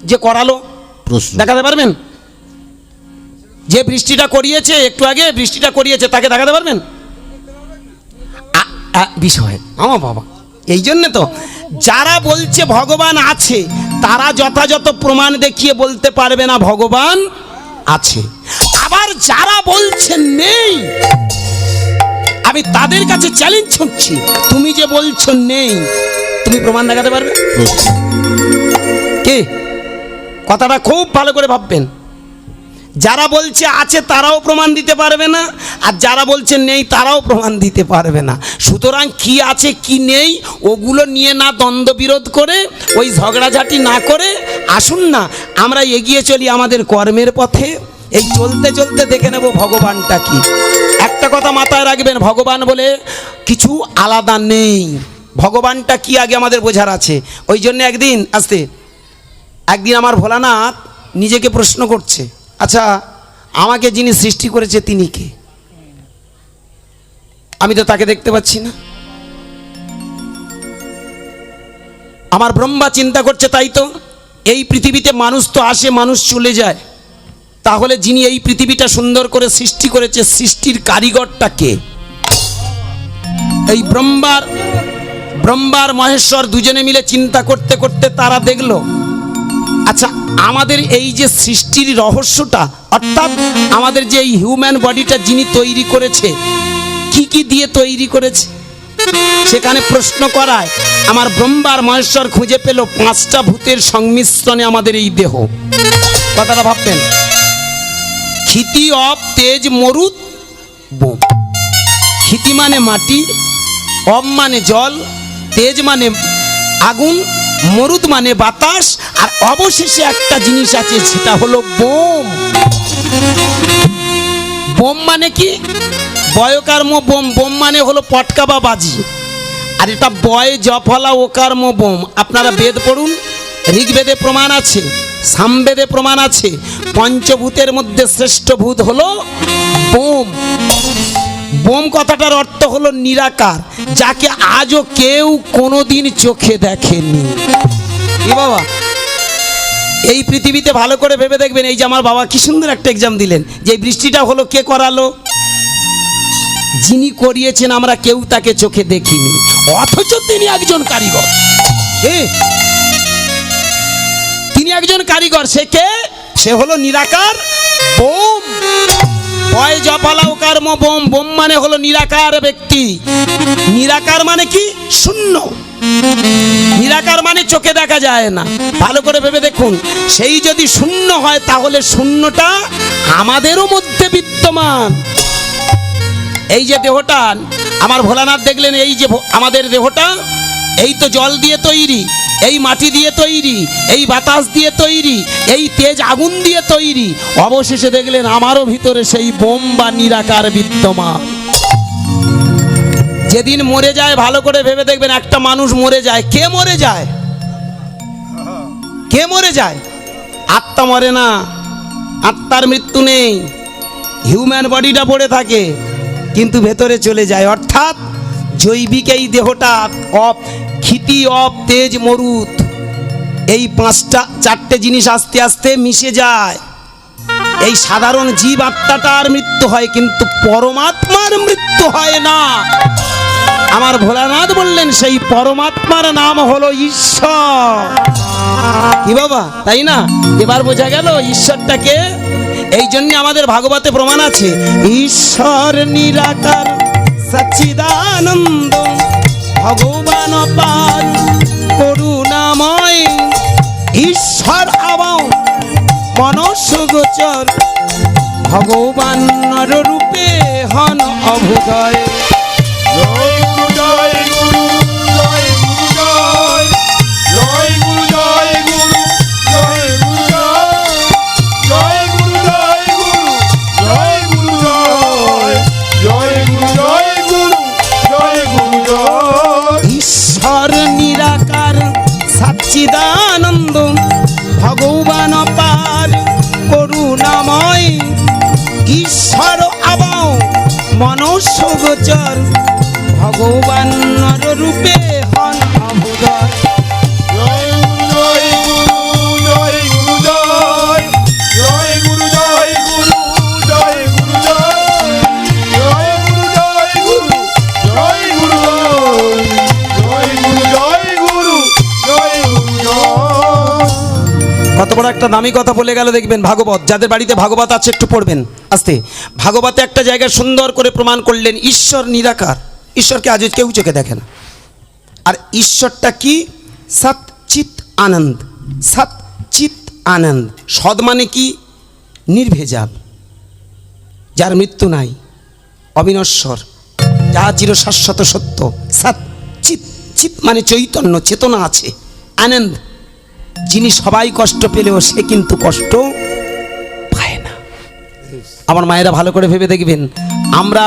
যে করালো। প্রশ্ন, দেখাতে পারবেন? যে বৃষ্টিটা করিয়েছে, একটু আগে বৃষ্টিটা করিয়েছে, তাকে দেখাতে পারবেন? বিষয় আমার বাবা, এই জন্য তো যারা বলছে ভগবান আছে, তারা যথাযথ প্রমাণ দেখিয়ে বলতে পারবে না ভগবান আছে। আবার যারা বলছে নেই, আমি তাদের কাছে চ্যালেঞ্জ ছুঁড়ছি, তুমি যে বলছো নেই, তুমি প্রমাণ দেখাতে পারবে কি? কথাটা খুব ভালো করে ভাববেন। যারা বলছে আছে তারাও প্রমাণ দিতে পারবে না, আর যারা বলছে নেই তারাও প্রমাণ দিতে পারবে না। সুতরাং কি আছে কি নেই ওগুলো নিয়ে না দ্বন্দ্ব বিরোধ করে, ওই ঝগড়াঝাটি না করে, আসুন না আমরা এগিয়ে চলি আমাদের কর্মের পথে। এই চলতে চলতে দেখে নেব ভগবানটা কি। একটা কথা মাথায় রাখবেন, ভগবান বলে কিছু আলাদা নেই। ভগবানটা কি আগে আমাদের বোঝার আছে। ওই জন্য একদিন আমার ভোলানাথ নিজেকে প্রশ্ন করছে, আচ্ছা আমাকে যিনি সৃষ্টি করেছে তিনি কে? আমি তো তাকে দেখতে পাচ্ছি না। আমার ব্রহ্মা চিন্তা করছে, তাই তো এই পৃথিবীতে মানুষ তো আসে, মানুষ চলে যায়, তাহলে যিনি এই পৃথিবীটা সুন্দর করে সৃষ্টি করেছে, সৃষ্টির কারিগরটা কে? এই ব্রহ্মার মহেশ্বর দুজনে মিলে চিন্তা করতে করতে তারা দেখলো, আচ্ছা আমাদের এই যে সৃষ্টির রহস্যটা, অর্থাৎ আমাদের যে এই হিউম্যান বডিটা যিনি তৈরি করেছে, কি কি দিয়ে তৈরি করেছে, সেখানে প্রশ্ন করায় আমার ব্রহ্মার মহেশ্বর খুঁজে পেল 5টা ভূতের সংমিশ্রণে আমাদের এই দেহ। কথাটা ভাববেন, ক্ষিতি অপ তেজ মরুত বোম। ক্ষিতি মানে মাটি, অব মানে জল, তেজ মানে আগুন, মরুদ মানে বাতাস, আর অবশেষে একটা জিনিস আছে, সেটা হলো বোম। বোম মানে কি? বয়কার্ম বোম, বোম মানে হলো পটকা বা বাজি, আর এটা বয় জফলা ওকার্ম বোম। আপনারা বেদ পড়ুন, ঋগ্বেদে প্রমাণ আছে, সামবেদে প্রমাণ আছে, পঞ্চভূতের মধ্যে শ্রেষ্ঠ ভূত হলো বোম। বোম কথাটার অর্থ হলো নিরাকার, যাকে আজও কেউ কোনোদিন চোখে দেখেনি। এ বাবা, এই পৃথিবীতে ভালো করে ভেবে দেখবেন, এই যে আমার বাবা কি সুন্দর একটা এক্সাম দিলেন, যে এই বৃষ্টিটা হলো কে করালো? যিনি করিয়েছেন আমরা কেউ তাকে চোখে দেখিনি, অথচ তিনি একজন কারিগর। তিনি একজন কারিগর। সে কে? সে হলো নিরাকার বোম। বয় জপালাও কর্ম বোম। বোম মানে হলো নিরাকার ব্যক্তি। নিরাকার মানে কি? শূন্য। নিরাকার মানে চোখে দেখা যায় না। ভালো করে ভেবে দেখুন, সেই যদি শূন্য হয় তাহলে শূন্যটা আমাদেরও মধ্যে বিদ্যমান। এই যে দেহটা আমার ভোলানাথ দেখলেন, এই যে আমাদের দেহটা, এই তো জল দিয়ে তৈরি, এই মাটি দিয়ে তৈরি, এই বাতাস দিয়ে তৈরি, এই তেজ আগুন দিয়ে তৈরি। অবশেষে দেখলেন আমারও ভিতরে সেই বোম বা নিরাকার বিদ্যমান। যেদিন মরে যায়, ভালো করে ভেবে দেখবেন, একটা মানুষ মরে যায়, কে মরে যায়? কে মরে যায়? আত্মা মরে না, আত্মার মৃত্যু নেই। হিউম্যান বডিটা পড়ে থাকে, কিন্তু ভেতরে চলে যায়। অর্থাৎ জৈবিক এই দেহটা অপ ক্ষিতি, অপ, তেজ, মরুত, এই চারটে জিনিস আস্তে আস্তে মিশে যায়। এই সাধারণ জীব আত্মাটার মৃত্যু হয়, কিন্তু পরমাত্মার মৃত্যু হয় না। আমার ভোলানাথ বললেন সেই পরমাত্মার নাম হলো ঈশ্বর। কি বাবা, তাই না? এবার বোঝা গেল ঈশ্বরটাকে। এই জন্য আমাদের ভাগবতে প্রমাণ আছে, ঈশ্বর নিরাকার সচ্চিদানন্দ ভগবান অপার করুণাময়, ঈশ্বর আবাও মনসগোচর ভগবান নর রূপে হন অভুদয়। জয় গুরু জয় গুরু জয় গুরু জয়, জয় গুরু জয় গুরু জয় গুরু জয়, জয় গুরু জয় গুরু জয় গুরু জয়, জয় গুরু জয় গুরু জয় গুরু জয়। ঈশ্বর নিরাকার সচ্চিদানন্দ ভগবান অপার করুণাময়, ঈশ্বর আবাও মনসগোচর ভগবান নর রূপে হন অভুদয়। জয় গুরু জয় গুরু জয় গুরু জয়, জয় গুরু জয় গুরু জয় গুরু জয়, জয় গুরু জয় গুরু জয় গুরু জয়, জয় গুরু জয় গুরু জয়। কত বড় একটা দামি কথা বলে গেল দেখবেন। ভাগবত, যাদের বাড়িতে ভাগবত আছে একটু পড়বেন আস্তে। ভাগবতে একটা জায়গায় সুন্দর করে প্রমাণ করলেন ঈশ্বর নিরাকার। ঈশ্বরকে আজ কেউ চোখে দেখে না। আর ঈশ্বরটা কি? সৎ চিত আনন্দ। সৎ চিত আনন্দ। সৎ মানে কি? নির্ভেজাল, যার মৃত্যু নাই, অবিনশ্বর, যাহা চির শাশ্বত সত্য। সৎ চিত, চিত মানে চৈতন্য, চেতনা আছে। আনন্দ, যিনি সবাই কষ্ট পেলেও সে কিন্তু কষ্ট পায় না। আমার মায়েরা ভালো করে ভেবে দেখবেন, আমরা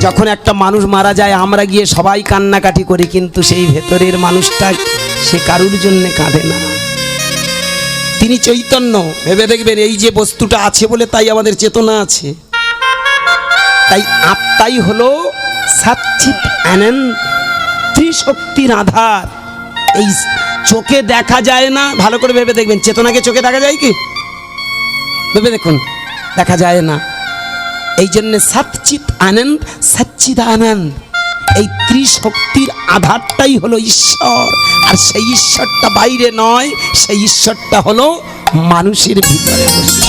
যখন একটা মানুষ মারা যায়, আমরা গিয়ে সবাই কান্নাকাটি করি, কিন্তু সেই ভেতরের মানুষটা সে কারুর জন্য কাঁদে না। তিনি চৈতন্য। ভেবে দেখবেন, এই যে বস্তুটা আছে বলে তাই আমাদের চেতনা আছে। তাই আত্মাই হলো সচ্চিত আনন্দ, ত্রিশক্তির আধার। এই চোখে দেখা যায় না, ভালো করে ভেবে দেখবেন। চেতনাকে চোখে দেখা যায় কি? ভেবে দেখুন, দেখা যায় না। এই জন্য সচ্চিত আনন্দ, সচ্চিদানন্দ, এই ত্রিশক্তির আধারটাই হলো ঈশ্বর। আর সেই ঈশ্বরটা বাইরে নয়, সেই ঈশ্বরটা হলো মানুষের ভিতরে বসে।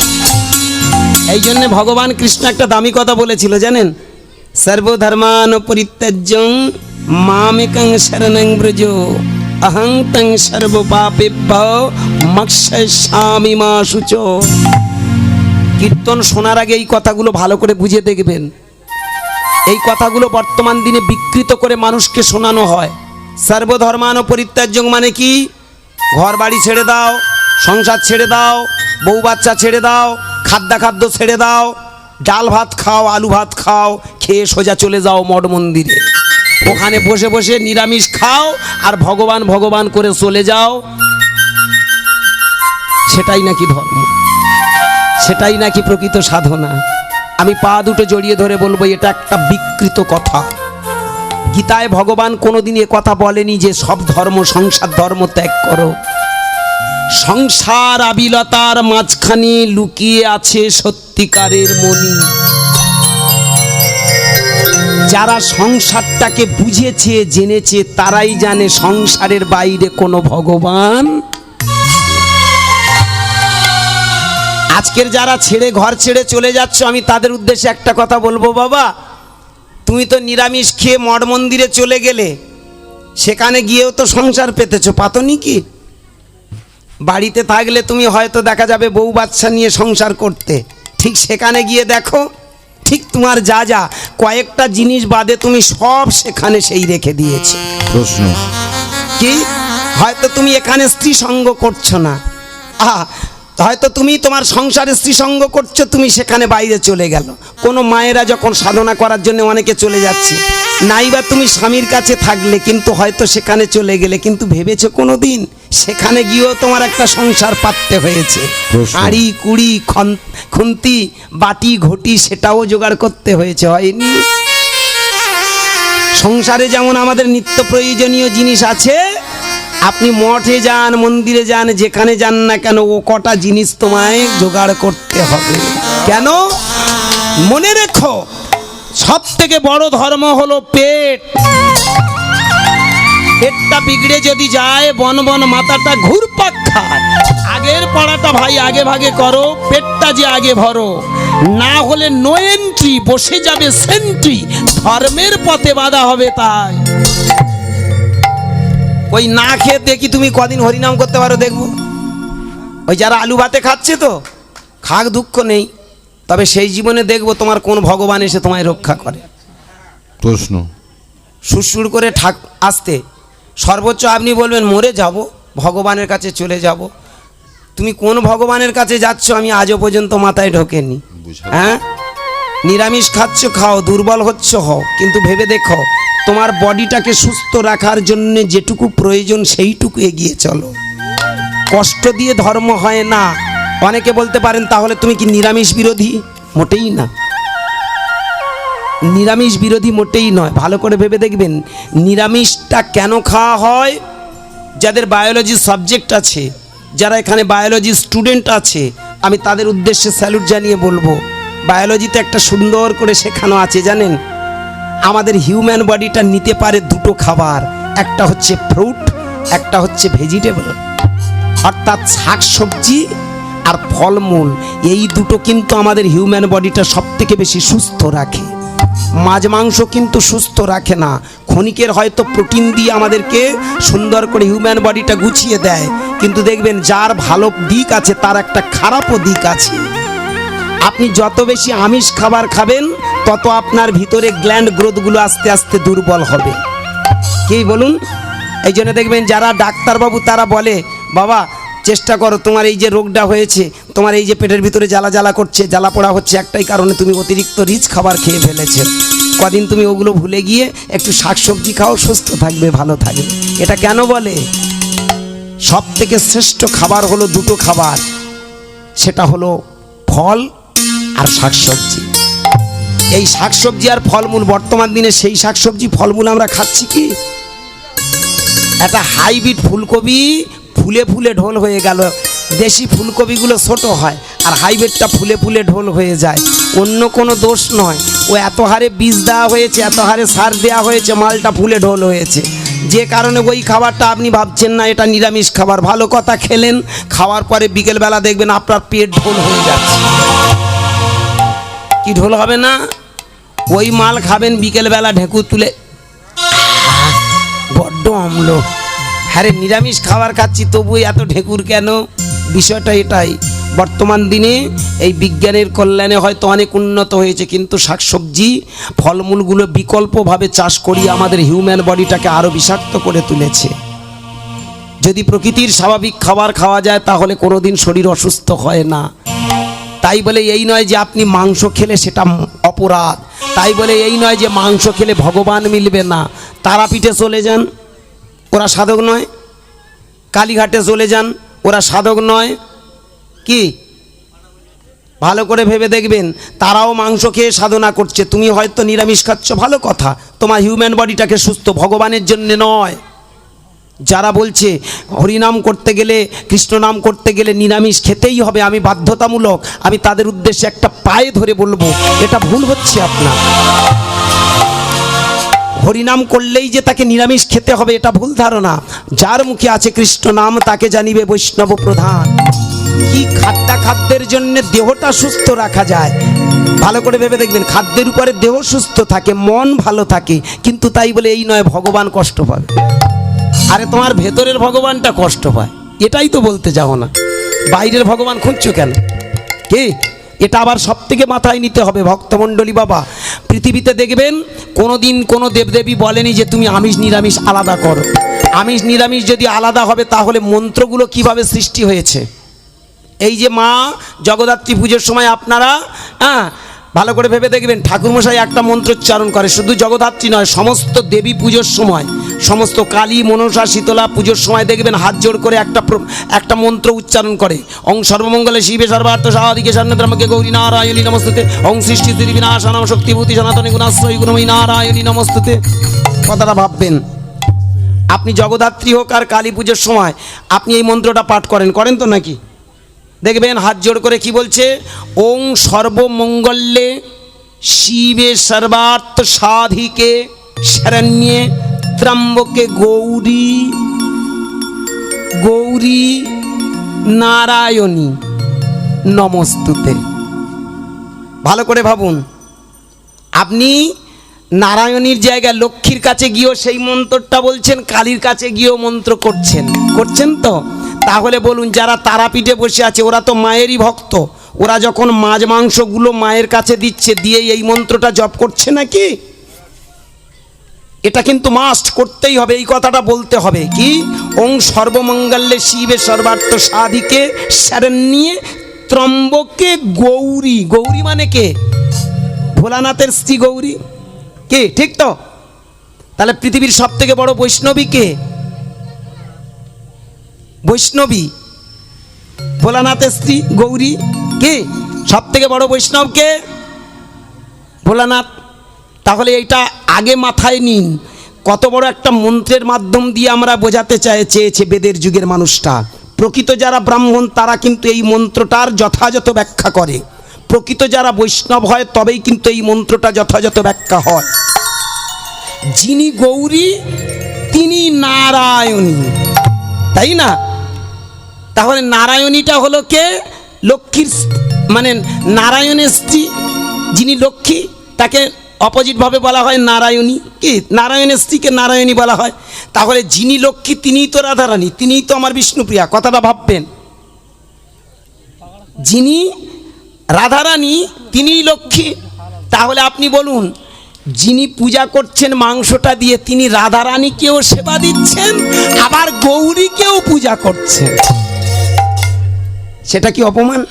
এই জন্য ভগবান কৃষ্ণ একটা দামি কথা বলেছিল জানেন, সর্বধর্মান পরিত্যাজ্যং মামেকং শরণং ব্রজ অহং তং সর্বপাপেভ্যো মোক্ষয়িষ্যামি মা শুচো। কীর্তন শোনার আগে এই কথাগুলো ভালো করে বুঝে দেখবেন। এই কথাগুলো বর্তমান দিনে বিকৃত করে মানুষকে শোনানো হয়। সর্বধর্মান পরিত্যাজ্যং মানে কি? ঘর বাড়ি ছেড়ে দাও, সংসার ছেড়ে দাও, বউ বাচ্চা ছেড়ে দাও, খাদ্য ছেড়ে দাও, ডাল ভাত খাও, আলু ভাত খাও, খেয়ে সোজা চলে যাও মঠ মন্দিরে, ওখানে বসে বসে নিরামিষ খাও আর ভগবান ভগবান করে চলে যাও। সেটাই নাকি ধর্ম, সেটাই নাকি প্রকৃত সাধনা। আমি পা দুটো জড়িয়ে ধরে বলবো এটা একটা বিকৃত কথা। গীতায় ভগবান কোনোদিন এ কথা বলেনি যে সব ধর্ম সংসার ধর্ম ত্যাগ করো। সংসার আবিলতার মাঝখানে লুকিয়ে আছে সত্যিকারের মনি। যারা সংসারটাকে বুঝেছে জেনেছে তারাই জানে সংসারের বাইরে কোনো ভগবান। আজকের যারা ছেড়ে ঘর ছেড়ে চলে যাচ্ছ আমি তাদের উদ্দেশ্যে একটা কথা বলবো, বাবা তুমি তো নিরামিষ খেয়ে মঠ মন্দিরে চলে গেলে, সেখানে গিয়েও তো সংসার পেতেছো, পাতনি কি? বাড়িতে থাকলে তুমি হয়তো দেখা যাবে বউ বাচ্চা নিয়ে সংসার করতে, ঠিক সেখানে গিয়ে দেখো ঠিক তোমার যা যা কয়েকটা জিনিস বাদে তুমি সব সেখানে সেই রেখে দিয়েছো। প্রশ্ন কি? হয়তো তুমি এখানে স্ত্রী সঙ্গ করছো না, হয়তো তুমি তোমার সংসারে স্ত্রী সঙ্গ করছো, তুমি সেখানে বাইরে চলে গেল। কোনো মায়েরা যখন সাধনা করার জন্য অনেকে চলে যাচ্ছে, নাইবা তুমি স্বামীর কাছে থাকলে কিন্তু হয়তো সেখানে চলে গেলে, কিন্তু ভেবেছো কোনো দিন সেখানে গিয়েও তোমার একটা সংসার পাততে হয়েছে। হাঁড়ি কুড়ি খুন্তি বাটি ঘটি সেটাও জোগাড় করতে হয়েছে, হয়নি? সংসারে যেমন আমাদের নিত্য প্রয়োজনীয় জিনিস আছে, আপনি মঠে যান, মন্দিরে যান, যেখানে যান না কেন ও কটা জিনিস তোমায় জোগাড় করতে হবে। কেন? মনে রেখো সব থেকে বড় ধর্ম হলো পেট। পেটটা বিগড়ে যদি যায় বন বন মাথাটা ঘুরপাক খায়। আগের পড়াটা ভাই আগে ভাগে করো, পেটটা যে আগে ভরো, না হলে নো এন্ট্রি, বসে যাবে সেন্ট্রি, ধর্মের পথে বাধা হবে। তাই ওই না খেয়ে দেখি তুমি কদিন হরিনাম করতে পারো দেখবো। ওই যারা আলু ভাতে খাচ্ছে তো খাক, দুঃখ নেই, তবে সেই জীবনে দেখবো তোমার কোন ভগবান এসে তোমায় রক্ষা করে। প্রশ্ন সুরসুর করে ঠাক আসতে সর্বোচ্চ আপনি বলবেন মরে যাব, ভগবানের কাছে চলে যাব। তুমি কোন ভগবানের কাছে যাচ্ছ আমি আজও পর্যন্ত মাথায় ঢোকেনি। হ্যাঁ, নিরামিষ খাচ্ছ খাও, দুর্বল হচ্ছ হও, কিন্তু ভেবে দেখো তোমার বডিটাকে সুস্থ রাখার জন্য যেটুকু প্রয়োজন সেইটুকু এগিয়ে চলো। কষ্ট দিয়ে ধর্ম হয় না। অনেকে বলতে পারেন তাহলে তুমি কি নিরামিষ বিরোধী? মোটেই না, নিরামিষ বিরোধী মোটেই নয়। ভালো করে ভেবে দেখবেন নিরামিষটা কেন খাওয়া হয়। যাদের বায়োলজি সাবজেক্ট আছে, যারা এখানে বায়োলজি স্টুডেন্ট আছে, আমি তাদের উদ্দেশ্যে স্যালুট জানিয়ে বলবো, বায়োলজিতে একটা সুন্দর করে শেখানো আছে জানেন, আমাদের হিউম্যান বডিটা নিতে পারে দুটো খাবার, একটা হচ্ছে ফ্রুট, একটা হচ্ছে ভেজিটেবল, অর্থাৎ শাক সবজি আর ফলমূল। এই দুটো কিন্তু আমাদের হিউম্যান বডিটা সব থেকে বেশি সুস্থ রাখে। মাছ মাংস কিন্তু সুস্থ রাখে না। ক্ষণিকের হয়তো প্রোটিন দিয়ে আমাদেরকে সুন্দর করে হিউম্যান বডিটা গুছিয়ে দেয়, কিন্তু দেখবেন যার ভালো দিক আছে তার একটা খারাপও দিক আছে। আপনি যত বেশি আমিষ খাবার খাবেন তত আপনার ভিতরে গ্ল্যান্ড গ্রোথগুলো আস্তে আস্তে দুর্বল হবে। কি বলুন? এই জন্য দেখবেন যারা ডাক্তারবাবু তারা বলে বাবা চেষ্টা করো, তোমার এই যে রোগটা হয়েছে, তোমার এই যে পেটের ভিতরে জ্বালা জ্বালা করছে, জ্বালা পোড়া হচ্ছে, একটাই কারণে তুমি অতিরিক্ত রিচ খাবার খেয়ে ফেলেছে। কদিন তুমি ওগুলো ভুলে গিয়ে একটু শাকসবজি খাও, সুস্থ থাকবে, ভালো থাকবে। এটা কেন বলে? সব থেকে শ্রেষ্ঠ খাবার হলো দুটো খাবার, সেটা হলো ফল আর শাকসবজি। এই শাকসবজি আর ফলমূল, বর্তমান দিনে সেই শাকসবজি ফলমূল আমরা খাচ্ছি কি? একটা হাইব্রিড ফুলকপি ফুলে ফুলে ঢোল হয়ে গেল। দেশি ফুলকপিগুলো ছোট হয় আর হাইব্রিডটা ফুলে ফুলে ঢোল হয়ে যায়। অন্য কোনো দোষ নয়, ও এত হারে বীজ দেওয়া হয়েছে, এত হারে সার দেওয়া হয়েছে, মালটা ফুলে ঢোল হয়েছে। যে কারণে ওই খাবারটা আপনি ভাবছেন না এটা নিরামিষ খাবার, ভালো কথা খেলেন, খাওয়ার পরে বিকেলবেলা দেখবেন আপনার পেট ঢোল হয়ে যাচ্ছে। কি ঢোল হবে না? ওই মাল খাবেন বিকেলবেলা ঢেঁকু তুলে, বড্ড অম্ল। হ্যাঁ রে, নিরামিষ খাবার খাচ্ছি তবু এত ঢেকুর কেন? বিষয়টা এটাই। বর্তমান দিনে এই বিজ্ঞানের কল্যাণে হয়তো অনেক উন্নত হয়েছে, কিন্তু শাকসবজি ফলমূলগুলো বিকল্পভাবে চাষ করিয়ে আমাদের হিউম্যান বডিটাকে আরও বিষাক্ত করে তুলেছে। যদি প্রকৃতির স্বাভাবিক খাবার খাওয়া যায় তাহলে কোনোদিন শরীর অসুস্থ হয় না। তাই বলে এই নয় যে আপনি মাংস খেলে সেটা অপরাধ, তাই বলে এই নয় যে মাংস খেলে ভগবান মিলবে না। তারাপীঠে চলে যান, ওরা সাধক নয়। কালীঘাটে চলে যান, ওরা সাধক নয়। কি ভালো করে ভেবে দেখবেন, তারাও মাংস খেয়ে সাধনা করছে। তুমি হয়তো নিরামিষ খাচ্ছ, ভালো কথা, তোমার হিউম্যান বডিটাকে সুস্থ, ভগবানের জন্য নয়। যারা বলছে হরিনাম করতে গেলে, কৃষ্ণ নাম করতে গেলে নিরামিষ খেতেই হবে, আমি বাধ্যতামূলক, আমি তাদের উদ্দেশ্যে একটা পায়ে ধরে বলবো, এটা ভুল হচ্ছে আপনার। হরিনাম করলেই যে তাকে নিরামিষ খেতে হবে এটা ভুল ধারণা। যার মুখে আছে কৃষ্ণ নাম তাকে জানিবে বৈষ্ণব প্রধান। কি খাদ্যের জন্য দেহটা সুস্থ রাখা যায়, ভালো করে ভেবে দেখবেন। খাদ্যের উপরে দেহ সুস্থ থাকে, মন ভালো থাকে, কিন্তু তাই বলে এই নয় ভগবান কষ্ট পাবে। আরে তোমার ভেতরের ভগবানটা কষ্ট পায়, এটাই তো বলতে যাও না। বাইরের ভগবান খুঁজছো কেন? কি এটা আবার সব থেকে মাথায় নিতে হবে ভক্তমণ্ডলী বাবা। পৃথিবীতে দেখবেন কোনোদিন কোনো দেবদেবী বলেনি যে তুমি আমিষ নিরামিষ আলাদা করো। আমিষ নিরামিষ যদি আলাদা হবে তাহলে মন্ত্রগুলো কিভাবে সৃষ্টি হয়েছে? এই যে মা জগদ্ধাত্রী পুজোর সময় আপনারা ভালো করে ভেবে দেখবেন, ঠাকুরমশাই একটা মন্ত্র উচ্চারণ করে, শুধু জগদ্ধাত্রী নয়, সমস্ত দেবী পুজোর সময়, সমস্ত কালী মনসা শীতলা পুজোর সময় দেখবেন হাত জোড় করে একটা মন্ত্র উচ্চারণ করে। ওং সর্বমঙ্গলে শিবে সর্বার্থ সাধিকে স্বর্ণদ্রমকে গৌরী নারায়ণী নমস্তুতে, ওং সৃষ্টি স্থিতি বিনাশানাম শক্তিভূতি সনাতনী গুণাশ্রয়ী গুণময়ী নারায়ণী নমস্তুতে। কথাটা ভাববেন, আপনি জগদ্ধাত্রী হোক আর কালী পুজোর সময় আপনি এই মন্ত্রটা পাঠ করেন তো নাকি? দেখবেন হাত জোড় করে কি বলছে, ওং সর্বমঙ্গলে শিবে সর্বার্থ সাধিকে শরণ্যে ত্রম্বকে গৌরী গৌরী নারায়ণী নমস্তুতে। ভালো করে ভাবুন, আপনি নারায়ণীর জায়গায় লক্ষ্মীর কাছে গিয়েও সেই মন্ত্রটা বলছেন, কালীর কাছে গিয়েও মন্ত্র করছেন তো? তাহলে বলুন, যারা তারাপীঠে বসে আছে ওরা তো মায়েরই ভক্ত, ওরা যখন মাছ মাংসগুলো মায়ের কাছে দিচ্ছে, দিয়ে এই মন্ত্রটা জপ করছে নাকি? এটা কিন্তু মাস্ট করতেই হবে, এই কথাটা বলতে হবে। কি? ওং সর্বমঙ্গলে শিবে সর্বার্থ সাধিকে শরণ্যে ত্রম্বকে গৌরী। গৌরী মানে কে? ভোলানাথের স্ত্রী গৌরী। কে? ঠিক তো? তাহলে পৃথিবীর সব থেকে বড় বৈষ্ণবী কে? বৈষ্ণবী, ভোলানাথের স্ত্রী গৌরী। কে সব থেকে বড় বৈষ্ণব? কে? ভোলানাথ। তাহলে এইটা আগে মাথায় নিন, কত বড় একটা মন্ত্রের মাধ্যম দিয়ে আমরা বোঝাতে চেয়েছে বেদের যুগের মানুষটা। প্রকৃত যারা ব্রাহ্মণ তারা কিন্তু এই মন্ত্রটার যথাযথ ব্যাখ্যা করে, প্রকৃত যারা বৈষ্ণব হয় তবেই কিন্তু এই মন্ত্রটা যথাযথ ব্যাখ্যা হয়। যিনি গৌরী তিনি নারায়ণী, তাই না? তাহলে নারায়ণীটা হলো কে? লক্ষ্মীর, মানে নারায়ণের স্ত্রী যিনি লক্ষ্মী তাকে অপোজিট ভাবে বলা হয় নারায়ণী। কি? নারায়ণের স্ত্রীকে নারায়ণী বলা হয়। তাহলে যিনি লক্ষ্মী তিনিই তো রাধারানী, তিনিই তো আমার বিষ্ণুপ্রিয়া। কথাটা ভাববেন, যিনি রাধারানী তিনিই লক্ষ্মী। তাহলে আপনি বলুন, যিনি পূজা করছেন মাংসটা দিয়ে তিনি রাধারানীকেও সেবা দিচ্ছেন, আবার গৌরীকেও পূজা করছেন, সেটা কি অপমান?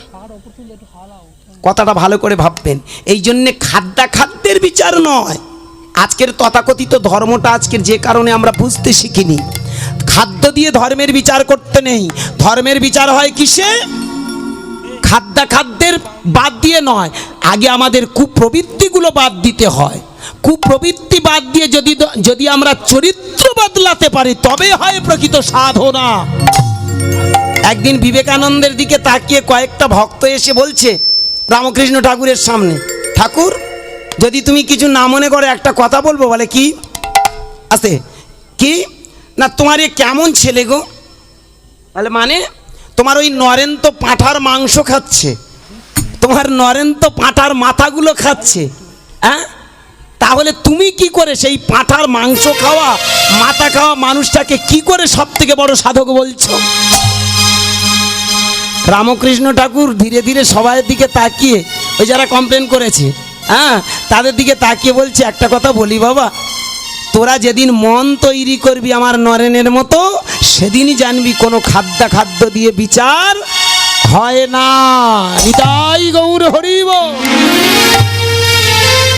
কথাটা ভালো করে ভাববেন। এই জন্যে খাদ্যের বিচার নয়, আজকের তথাকথিত ধর্মটা আজকের যে কারণে আমরা বুঝতে শিখিনি, খাদ্য দিয়ে ধর্মের বিচার করতে নেই। ধর্মের বিচার হয় কিসে? খাদ্যের বাদ দিয়ে নয়, আগে আমাদের কুপ্রবৃত্তিগুলো বাদ দিতে হয়। কুপ্রবৃত্তি বাদ দিয়ে যদি আমরা চরিত্র বদলাতে পারি তবে হয় প্রকৃত সাধনা। একদিন বিবেকানন্দের দিকে তাকিয়ে কয়েকটা ভক্ত এসে বলছে রামকৃষ্ণ ঠাকুরের সামনে, ঠাকুর যদি তুমি কিছু না মনে করে একটা কথা বলবো। বলে কি? আছে কি না, তোমার এ কেমন ছেলে গো? বলে মানে? তোমার ওই নরেন্দ্র পাঁঠার মাংস খাচ্ছে, তোমার নরেন্দ্র পাঁঠার মাথাগুলো খাচ্ছে, হ্যাঁ? তাহলে তুমি কি করে সেই পাঁঠার মাংস খাওয়া মাথা খাওয়া মানুষটাকে কি করে সব থেকে বড় সাধক বলছো? রামকৃষ্ণ ঠাকুর ধীরে ধীরে সবার দিকে তাকিয়ে, ওই যারা কমপ্লেন করেছে, হ্যাঁ, তাদের দিকে তাকিয়ে বলছে, একটা কথা বলি বাবা, তোরা যেদিন মন তৈরি করবি আমার নরেনের মতো, সেদিনই জানবি কোনো খাদ্য দিয়ে বিচার হয় না। নিতাই গৌর হরিব।